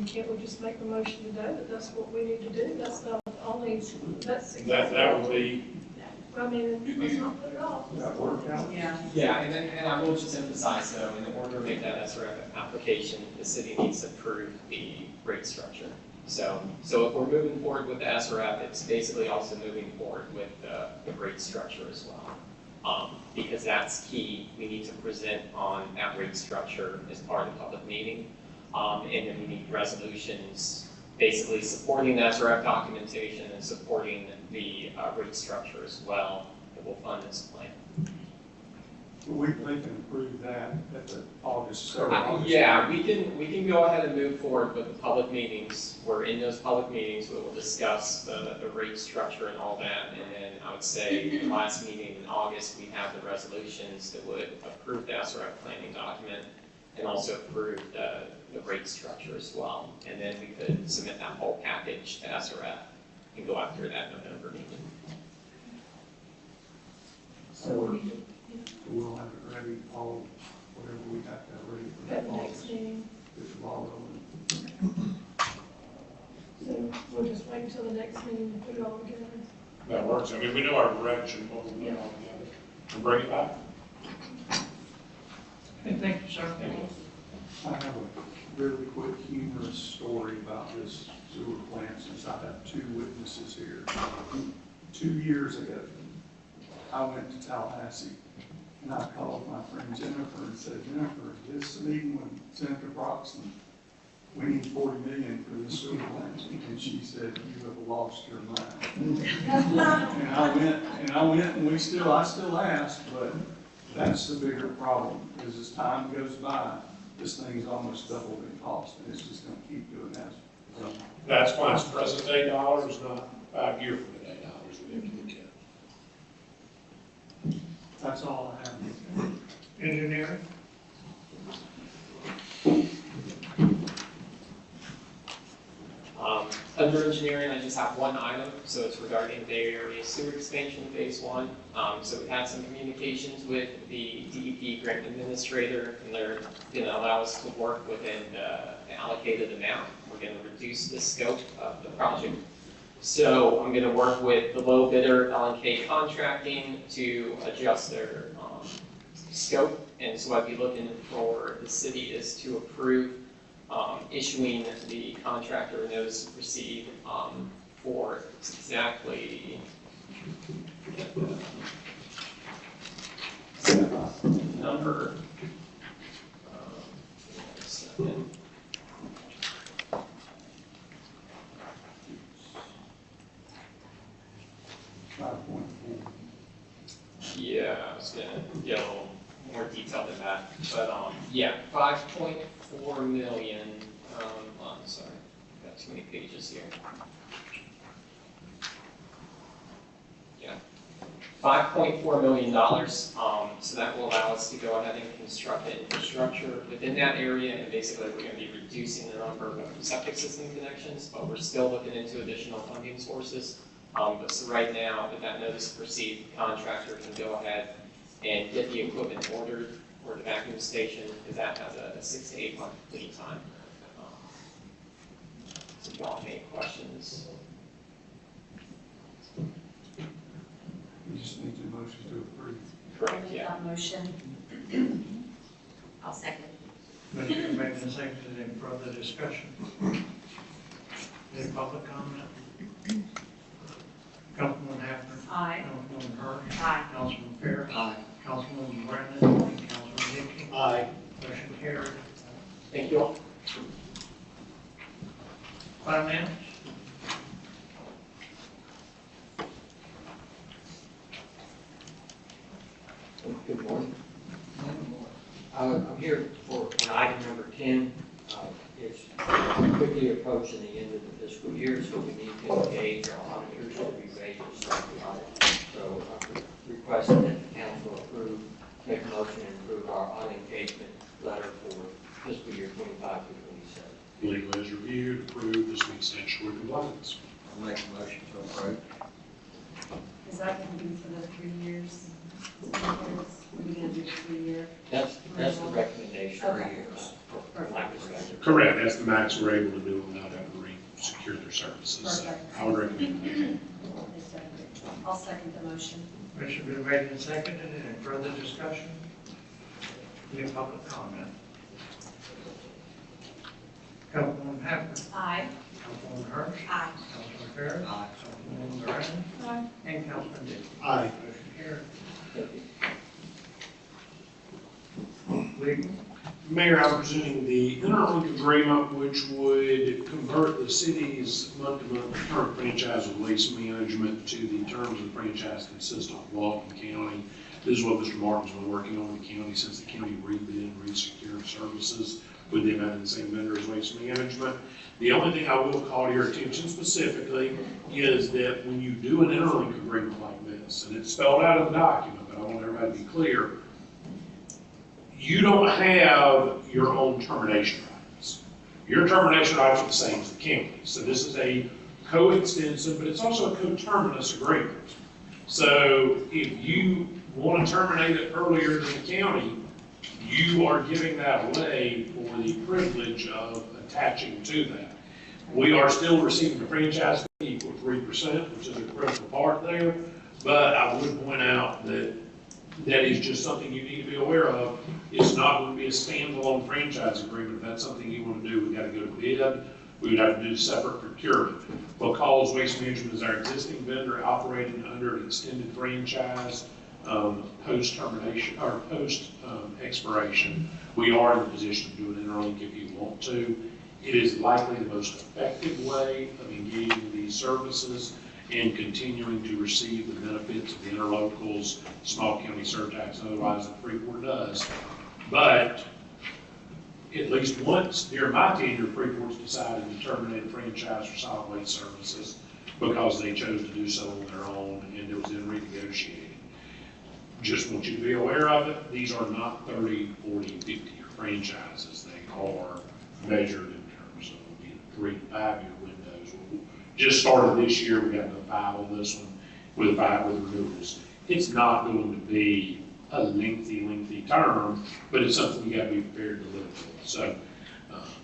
can't we just make the motion today that that's what we need to do? That's the only, That would be. Let's not put it off. That work out? Yeah, and I will just emphasize though, in order to make that SRF application, the city needs to approve the rate structure. So if we're moving forward with the SRF, it's basically also moving forward with the rate structure as well. Because that's key, we need to present on that rate structure as part of the public meeting. And then we need resolutions basically supporting the SRF documentation and supporting the rate structure as well that will fund this plan. We can approve that at the August. Yeah, we can go ahead and move forward with the public meetings. Where in those public meetings, we will discuss the rate structure and all that. And then I would say the last meeting in August, we have the resolutions that would approve the SRF planning document and also approve the rate structure as well. And then we could submit that whole package to SRF and go after that November meeting. So we'll have it ready, all, whatever we have to have ready for at the next meeting. Get the ball rolling. So we'll just wait until the next meeting to put it all together. That works. We know our direction, what we're going on together. And bring it back. Okay, thank you, sir. I have a really quick humorous story about this sewer plant, since I have two witnesses here. 2 years ago, I went to Tallahassee, and I called my friend Jennifer and said, Jennifer, this meeting with Senator Broxton, we need 40 million for this sewer plant. And she said, you have lost your mind. And I went, and I still asked, but that's the bigger problem, is as time goes by, this thing's almost doubled in cost, and it's just gonna keep doing that. So, That's why it's present day dollars, not 5 year from today dollars we have to look at. that's all I have. Engineering? Under engineering, I just have one item, so it's regarding Bay Area Sewer Expansion Phase 1. So we've had some communications with the DEP grant administrator, and they're going to allow us to work within the allocated amount. We're going to reduce the scope of the project. So I'm going to work with the low bidder, L&K Contracting, to adjust their scope. And so I'd be looking for the city is to approve issuing the contractor a notice to proceed for exactly number. Second. Yeah, I was gonna get a little more detailed than that, but yeah, 5.4 million. Sorry, got too many pages here. Yeah, $5.4 million. So that will allow us to go ahead and construct the infrastructure within that area, and basically we're going to be reducing the number of septic system connections, but we're still looking into additional funding sources. But so right now, with that notice to proceed, the contractor can go ahead and get the equipment ordered for the vacuum station, because that has a 6 to 8 month lead time. So if y'all have any questions? We just need a motion to approve. Correct, yeah. Motion. I'll second. Motion made and seconded. Any further discussion? Any public comment? Councilman Happer? Aye. Councilman Hirsch? Aye. Councilman Fair? Aye. Councilman Brandon? And Councilman Dickey? Aye. Motion carried. Thank you all. Finance? Good morning. I'm here for item number 10. It's quickly approaching the end of the fiscal year, so we need to engage our auditors to be ready to start the audit. So I'm requesting that the council approve, make a motion and approve our audit engagement letter for fiscal year 25 to 27. Legal has reviewed, approved, this meets statutory compliance. I'll make a motion to approve. Is that going to be for the 3 years? Are we going to do the 3 year? That's the recommendation. Okay. 3 years, from my perspective. Correct, that's the max we're able to do without having to re-secure their services. So Perfect. I would recommend I'll second the motion. Motion been made and seconded. Any further discussion? Any public comment? Councilman Happer? Aye. Councilman Hirsch? Aye. Councilman Fair? Aye. Councilman Brandon? Aye. And Councilman Dickey? Aye. Motion carried. Legal? Mayor, I'm presenting the interlink agreement which would convert the city's month-to-month current franchise of waste management to the terms of franchise consistent with Walton County. This is what Mr. Martin's been working on in the county since the county rebid and resecured services with the amount of the same vendor as waste management. The only thing I will call to your attention specifically is that when you do an interlink agreement like this, and it's spelled out in the document, but I want everybody to be clear, you don't have your own termination rights. Your termination rights are the same as the county. So this is a co-extensive, but it's also a coterminous agreement. So if you want to terminate it earlier than the county, you are giving that away for the privilege of attaching to that. We are still receiving the franchise fee equal to 3%, which is a critical part there. But I would point out that that is just something you need to be aware of. It's not going to be a standalone franchise agreement. If that's something you want to do, we've got to go to bid. We would have to do separate procurement. Because Waste Management is our existing vendor operating under an extended franchise, post-termination, or post-expiration, we are in the position to do an interlink if you want to. It is likely the most effective way of engaging these services and continuing to receive the benefits of the interlocals, small county surtax, and otherwise that Freeport does. But at least once during my tenure, Freeport's decided to terminate a franchise for solid waste services because they chose to do so on their own, and it was then renegotiated. Just want you to be aware of it. These are not 30, 40, 50-year franchises. They are measured in terms of 3 to 5 year windows. Just started this year, we got another 5 on this one with 5 with renewals. It's not going to be a lengthy term, but it's something you got to be prepared to live with. So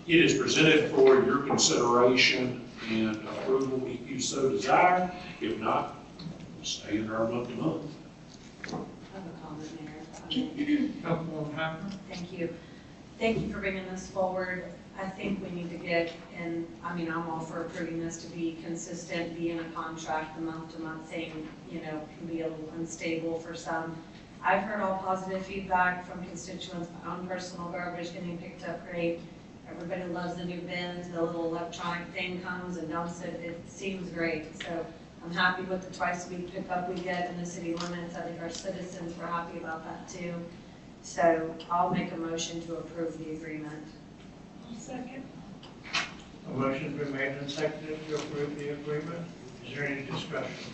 it is presented for your consideration and approval if you so desire. If not, stay under our month to month. I have a comment, Mayor. Councilwoman Haffner? Thank you. Thank you for bringing this forward. I think we need to get, and I mean, I'm all for approving this to be consistent, be in a contract. The month to month thing, you know, can be a little unstable for some. I've heard all positive feedback from constituents. My own personal garbage getting picked up great. Everybody loves the new bins. The little electronic thing comes and dumps it. It seems great. So I'm happy with the twice a week pickup we get in the city limits. I think our citizens were happy about that too. So I'll make a motion to approve the agreement. Second. A motion's been made and seconded to approve the agreement. Is there any discussion?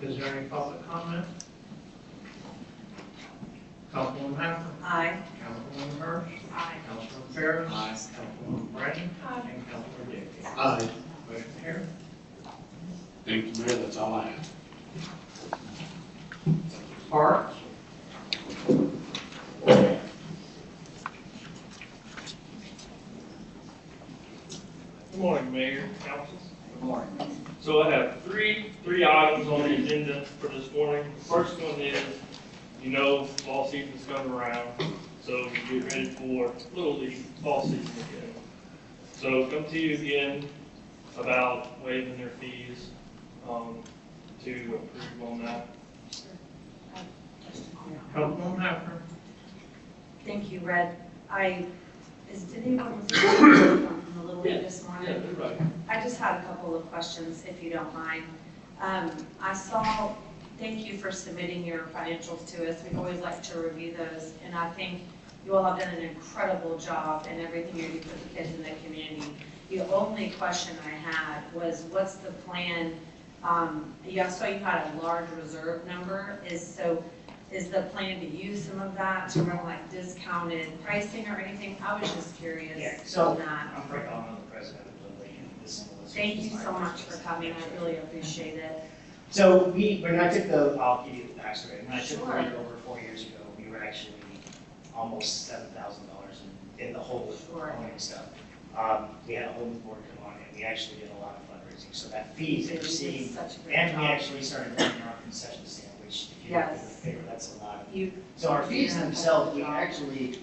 Is there any public comment? Councilwoman Haffner? Aye. Councilwoman Hurst? Aye. Councilman Ferris? Aye. Councilwoman Brandon? Aye. And Councilor Dickey? Aye. Motion carried. Thank you, Mayor. That's all I have. Parks? Good morning, Mayor, Council. Good morning. So I have three items on the agenda for this morning. The first one is, you know, fall season's coming around, so we get ready for Little League fall season again. So come to you again about waiving their fees, to approve on that. Councilwoman Haffner? Thank you, Red. Did anyone was from the Little League this morning? Yeah, you're right. I just had a couple of questions, if you don't mind. Thank you for submitting your financials to us. We always like to review those, and I think you all have done an incredible job in everything you do for the kids in the community. The only question I had was, what's the plan? I saw you had a large reserve number. Is the plan to use some of that to run like discounted pricing or anything? I was just curious on that. I'm Frank, I'm the president of the league. Thank you so much for coming. I really appreciate it. So I'll give you the backstory. When I took the Sure. league over 4 years ago, we were actually almost $7,000 in the hole with owning stuff. We had a home board come on, and we actually did a lot of fundraising. So that fees that you see, and we actually started running our concession stand, which if you look at the figure, that's a lot of. So our fees themselves, we actually,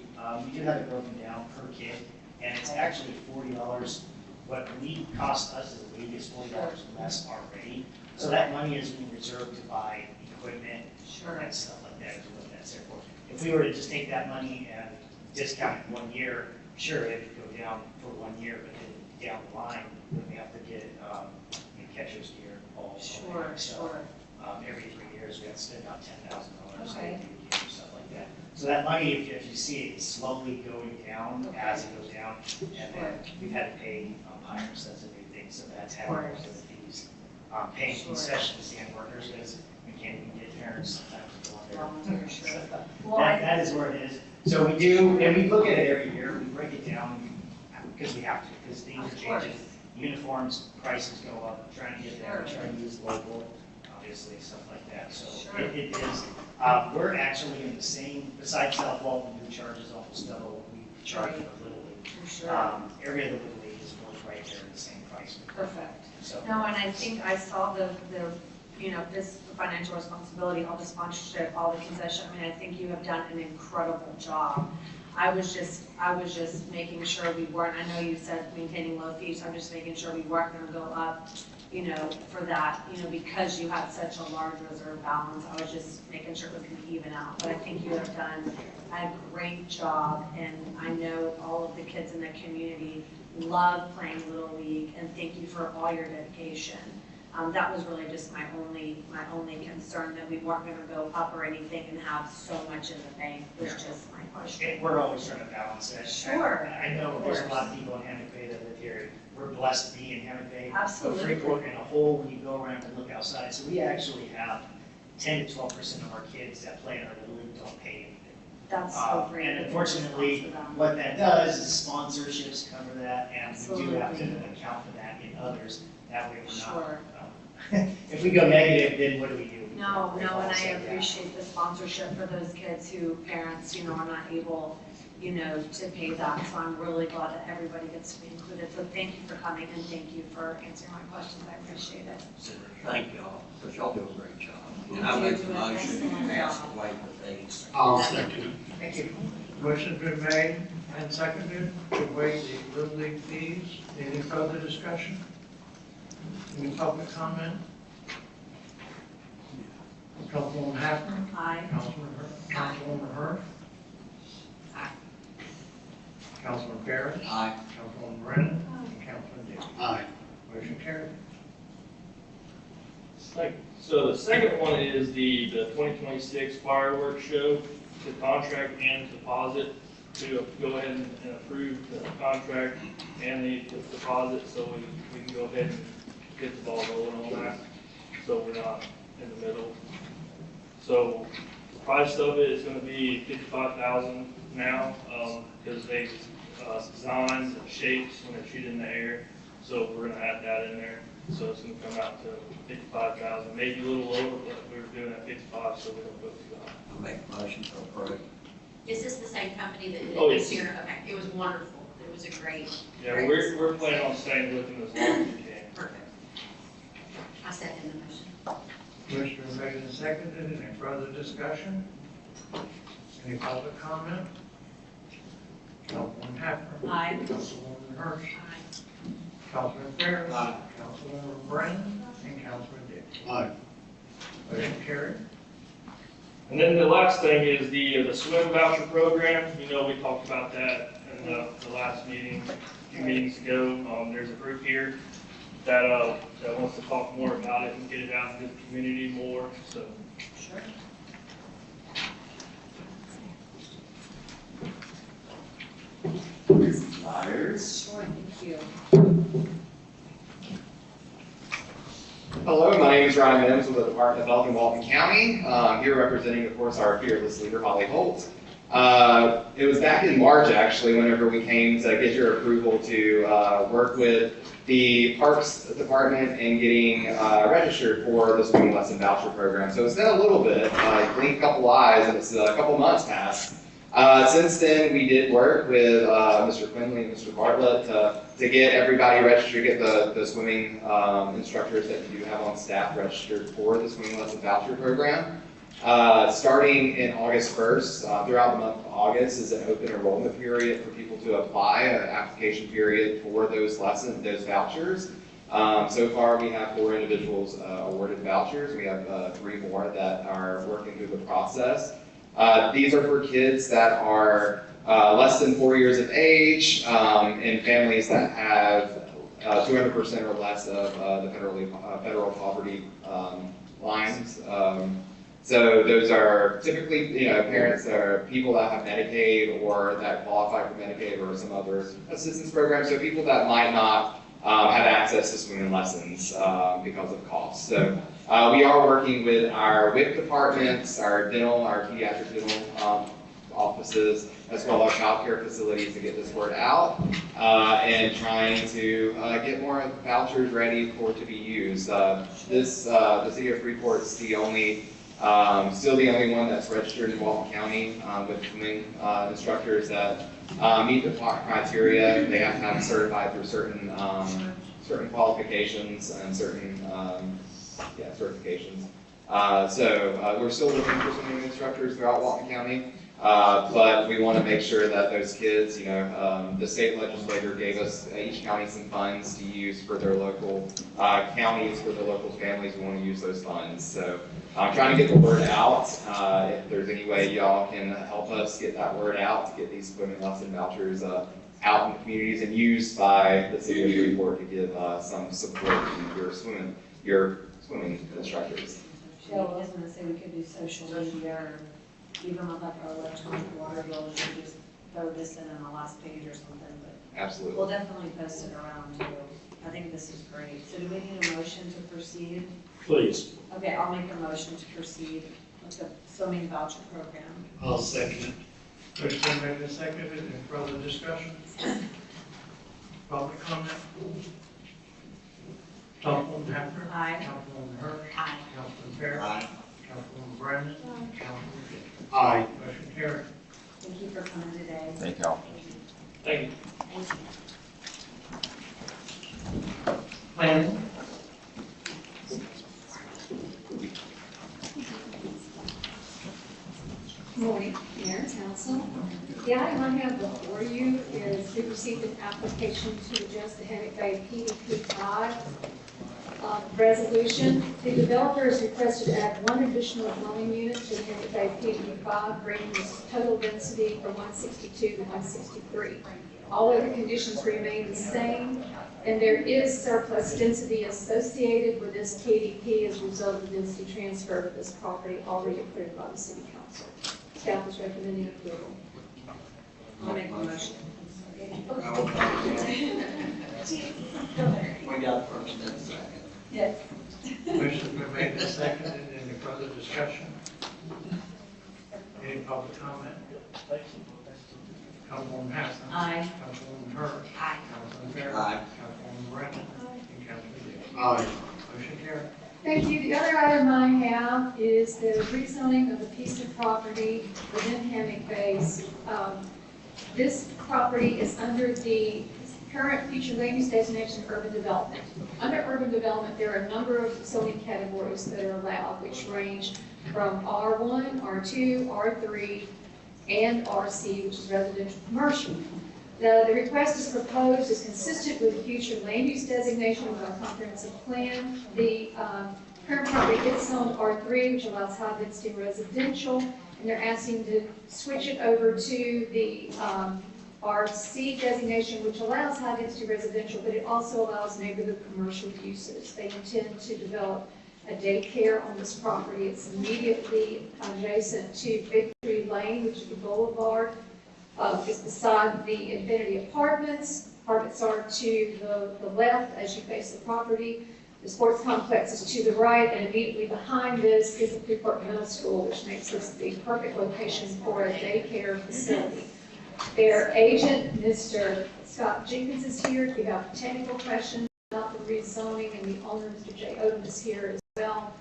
we do have it broken down per kid, and it's actually $40. What the league costs us as a league is $40 less already. So that money is being reserved to buy equipment and stuff like that, is what that's there for. If we were to just take that money and discount it 1 year, sure, it would go down for 1 year, but then down the line, then we have to get catcher's gear, balls. Every 3 years, we have to spend about $10,000 Okay. or stuff like that. So that money, if you see it, is slowly going down as it goes down, and then we've had to pay umpires, that's a new thing, so that's having most of the fees. Paying concession stand workers, because we can't even get parents sometimes to go on there. That is where it is. So we do, and we look at it every year, we break it down, because we have to, because things are changing. Uniforms, prices go up, trying to get there, trying to use local, obviously, stuff like that. So it is, we're actually in the same, besides South Walton, who charges almost double what we charge for Little League. Every other Little League is both right there in the same price. Perfect. So. No, and I think I saw the this financial responsibility, all the sponsorship, all the concession. I mean, I think you have done an incredible job. I was just making sure we weren't, I know you said maintaining low fees, I'm just making sure we weren't gonna go up, for that, because you had such a large reserve balance. I was just making sure it was gonna even out. But I think you have done a great job, and I know all of the kids in the community love playing Little League, and thank you for all your dedication. That was really just my only concern, that we weren't gonna go up or anything and have so much in the bank, was just my question. We're always trying to balance it. Sure. I know there's a lot of people in Hammock Bay that live here. We're blessed to be in Hammock Bay. Absolutely. But Freeport in a whole, when you go around and look outside, so we actually have 10 to 12% of our kids that play in our Little League don't pay anything. That's so great. And unfortunately, what that does is sponsorships cover that, and we do have to account for that in others. That way we're not. Sure. If we go negative, then what do we do? No, and I appreciate the sponsorship for those kids who parents, are not able, to pay that. So I'm really glad that everybody gets to be included. So thank you for coming, and thank you for answering my questions. I appreciate it. Thank y'all, because y'all do a great job. And I make the motion to pass the waiver fees. I'll second it. Thank you. Motion's been made and seconded to waive the Little League fees. Any further discussion? Any public comment? Councilwoman Hackman? Aye. Councilwoman Hurst? Aye. Councilman Ferris? Aye. Councilwoman Brennan? And Councilman Dick? Aye. Motion carried. So the second one is the 2026 fireworks show, the contract and deposit, to go ahead and approve the contract and the deposit, so we can go ahead and get the ball rolling on that, so we're not in the middle. So the price of it is gonna be $55,000 now, because they designs and shapes when they shoot in the air, so we're gonna add that in there. So it's gonna come out to $55,000, maybe a little lower, but we were doing at 55, so we don't go too high. I'll make a motion to approve. Is this the same company that did Oh, it this yes. year? Okay, it was wonderful. It was a great. Yeah, great we're planning on staying with them as long as we can. Perfect. I second the motion. Motion been made and seconded. Any further discussion? Any public comment? Councilwoman Hackman? Aye. Councilwoman Hurst? Aye. Councilman Ferris? Aye. Councilwoman Brennan? And Councilman Dick? Aye. Motion carried. And then the last thing is the swim voucher program. We talked about that in the last meeting, a few meetings ago. There's a group here that wants to talk more about it and get it out into the community more, so. Sure. Myers. Sure, thank you. Hello, my name is Ryan Mims with the Department of Health in Walton County. Here representing, of course, our fearless leader, Holly Holt. It was back in March, actually, whenever we came to get your approval to work with the Parks Department in getting registered for the swimming lesson voucher program. So it's been a little bit, blink a couple eyes, and it's a couple months past. Since then, we did work with Mr. Quinley and Mr. Bartlett to get everybody registered, get the swimming instructors that you do have on staff registered for the swimming lesson voucher program. Starting in August 1st, throughout the month of August is an open enrollment period for people to apply, an application period for those lessons, those vouchers. So far, we have 4 individuals awarded vouchers. We have 3 more that are working through the process. These are for kids that are less than 4 years of age and families that have 200% or less of the federal poverty lines. So those are typically, parents that are people that have Medicaid or that qualify for Medicaid or some other assistance program. So people that might not have access to swimming lessons because of cost. So we are working with our WIC departments, our pediatric dental offices, as well as child care facilities to get this word out and trying to get more vouchers ready to be used. The city of Freeport is the only still the only one that's registered in Walton County with swimming instructors that meet the criteria. They have to have it certified through certain qualifications and certain certifications. So we're still looking for swimming instructors throughout Walton County, but we want to make sure that those kids, the state legislature gave us each county some funds to use for their local counties, for their local families. We want to use those funds. So I'm trying to get the word out. If there's any way y'all can help us get that word out to get these swimming lesson vouchers out in the communities and used by the city of Freeport to give some support to your swimming instructors. Jill, I was gonna say we could do social media or even with like our electronic water bills, you just throw this in the last page or something, but. Absolutely. We'll definitely post it around too. I think this is great. So do we need a motion to proceed? Please. Okay, I'll make a motion to proceed with the swimming voucher program. I'll second it. First been made and seconded, any further discussion? Public comment? Councilwoman Happer? Aye. Councilwoman Hirsch? Aye. Councilman Fair? Aye. Councilwoman Brandon? Councilman Dick? Aye. Motion carried. Thank you for coming today. Thank y'all. Thank you. Thank you. Planning? Morning, Mayor and Council. The item I have before you is we received an application to adjust the Hammock Bay PDP 5 resolution. The developer has requested to add one additional dwelling unit to the Hammock Bay PDP 5, bringing the total density from 162 to 163. All other conditions remain the same, and there is surplus density associated with this PDP as a result of the density transfer of this property already approved by the City Council. Staff is recommending approval. I'll make a motion. We got first and second. Yes. Motion's been made and seconded, any further discussion? Any public comment? Councilwoman Hassan? Aye. Councilwoman Hirsch? Aye. Councilman Fair? Aye. Councilwoman Brandon? And Councilman Dick? Aye. Motion carried. Thank you. The other item I have is the rezoning of a piece of property within Hammock Bays. This property is under the current future land use designation urban development. Under urban development, there are a number of zoning categories that are allowed, which range from R1, R2, R3, and RC, which is residential commercial. The request is proposed is consistent with the future land use designation of our comprehensive plan. The current property is zoned R3, which allows high density residential, and they're asking to switch it over to the RC designation, which allows high density residential, but it also allows neighborhood commercial uses. They intend to develop a daycare on this property. It's immediately adjacent to Victory Lane, which is the boulevard. It's beside the Infinity Apartments. Apartments are to the left as you face the property. The sports complex is to the right, and immediately behind this is the Freeport Middle School, which makes this the perfect location for a daycare facility. Their agent, Mr. Scott Jenkins, is here if you have technical questions about the rezoning, and the owner, Mr. Jay Odom, is here as well.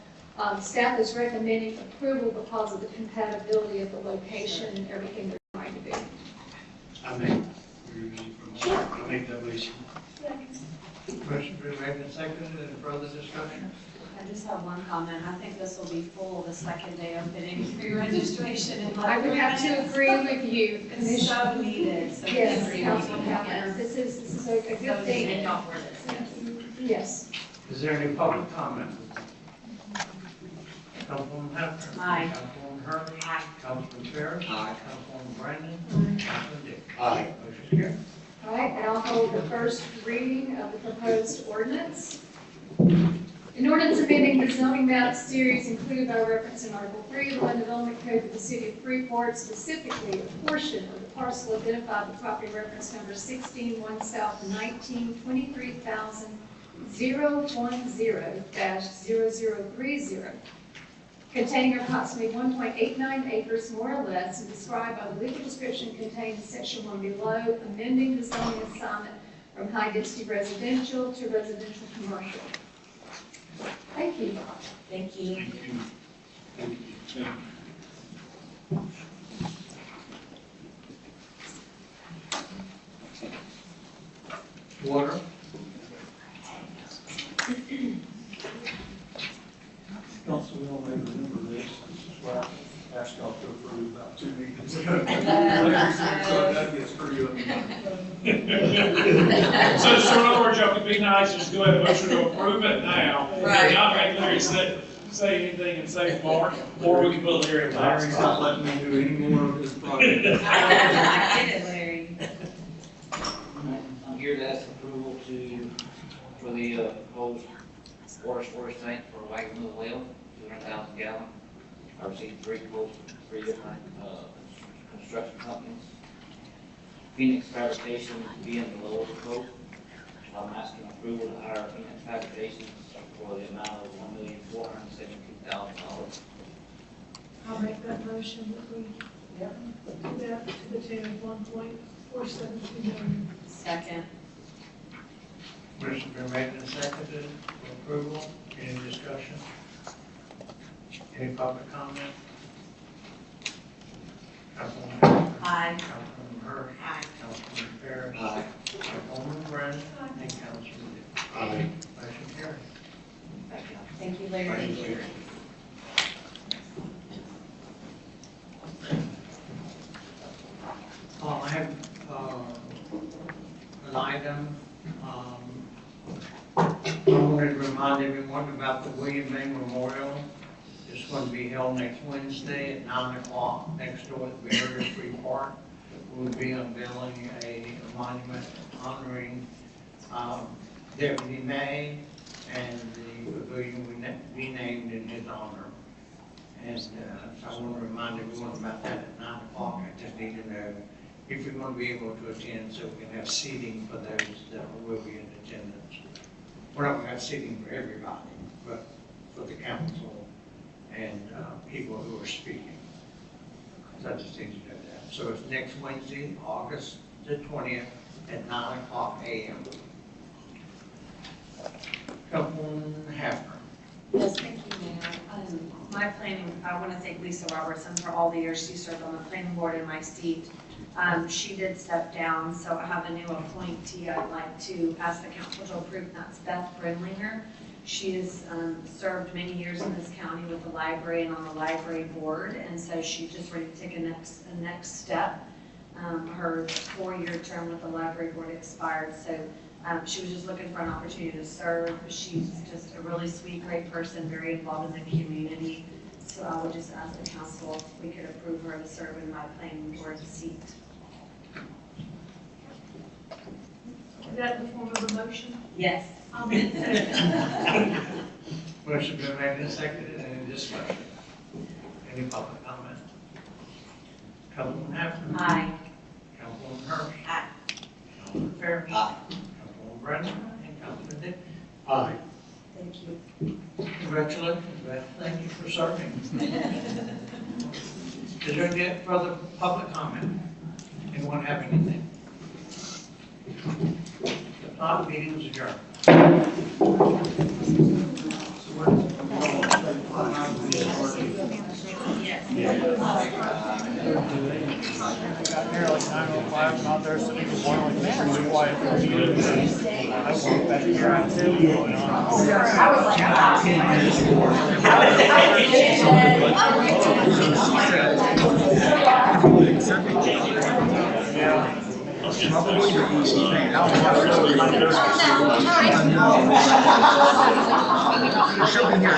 Staff is recommending approval because of the compatibility of the location and everything they're trying to do. I make that motion. Motion been made and seconded, any further discussion? I just have one comment. I think this will be full the second day of bidding pre-registration. I would have to agree with you, It's so needed. So Yes, agree. Councilman Happer. This is a good thing. Yes. Is there any public comment? Councilwoman Happer? Aye. Councilwoman Hirsch? Aye. Councilman Fair? Aye. Councilwoman Brandon? Councilman Dick? Aye. Motion carried. All right, and I'll hold the first reading of the proposed ordinance. An ordinance amending the zoning map series included by reference in Article 3 of the Land Development Code of the City of Freeport, specifically a portion of the parcel identified with property reference number 16-1 South 19-23,010-0030, containing approximately 1.89 acres more or less, and described by the legal description contained in section 1 below, amending the zoning assignment from high-density residential to residential commercial. Thank you. Thank you. Thank you. Water? we all may remember this. This is what I asked y'all to approve about 2 meetings ago. So that gets pretty up. So in other words, y'all could be nice, just go ahead and motion to approve it now. And not make Larry say anything and say Mark, or we can put Larry in last. Larry's not letting me do any more of his project. I get it, Larry. I'm here to ask approval for the proposed water storage tank for Wagon Wheel Well, 200,000 gallon. I received 3 quotes from 3 different construction companies. Phoenix Fabrication being the lowest quote. I'm asking approval to hire Phoenix Fabrications for the amount of $1,472,000. I'll make that motion that we do that to the tune of $1.472 million. Second. Motion been made and seconded for approval. Any discussion? Any public comment? Councilwoman Harris. Aye. Councilwoman Hurst. Aye. Councilwoman Ferris. Aye. Councilwoman Brennan. And Councilman Dick. Aye. Motion carried. Thank you. Thank you, Larry. Thank you. I have an item. I wanted to remind everyone about the William A. Memorial. It's going to be held next Wednesday at 9 o'clock next door at the area of Freeport. We'll be unveiling a monument honoring Deputy May, and the pavilion will be named in his honor. And so I want to remind everyone about that at 9 o'clock. I just need to know if you're going to be able to attend so we can have seating for those that will be in attendance. We're not going to have seating for everybody, but for the council and people who are speaking. So I just need to know that. So it's next Wednesday, August the 20th at 9 o'clock a.m. Councilwoman Hafner. Yes, thank you, Mayor. My planning, I want to thank Lisa Robertson for all the years she served on the planning board in my seat. She did step down, so I have a new appointee I'd like to ask the council to approve, and that's Beth Brinlinger. She has served many years in this county with the library and on the library board, and so she's just ready to take a next step. Her 4-year term with the library board expired, so she was just looking for an opportunity to serve. She's just a really sweet, great person, very involved in the community. So I would just ask the council if we could approve her to serve in my planning board seat. Is that in the form of a motion? Yes. I'll make that. Motion been made and seconded. Any discussion? Any public comment? Councilwoman Hafner. Aye. Councilwoman Hurst. Aye. Councilman Ferris. Aye. Councilwoman Brennan. And Councilman Dick. Aye. Thank you. Congratulations, Beth. Thank you for serving. Is there any further public comment? Anyone have anything? If not, the meeting is adjourned. Got here like 9:05, and out there sitting in one like, man, it's quiet. I walked back here, I said, what's going on? I was like, Yeah. Probably the easy thing. She'll be here.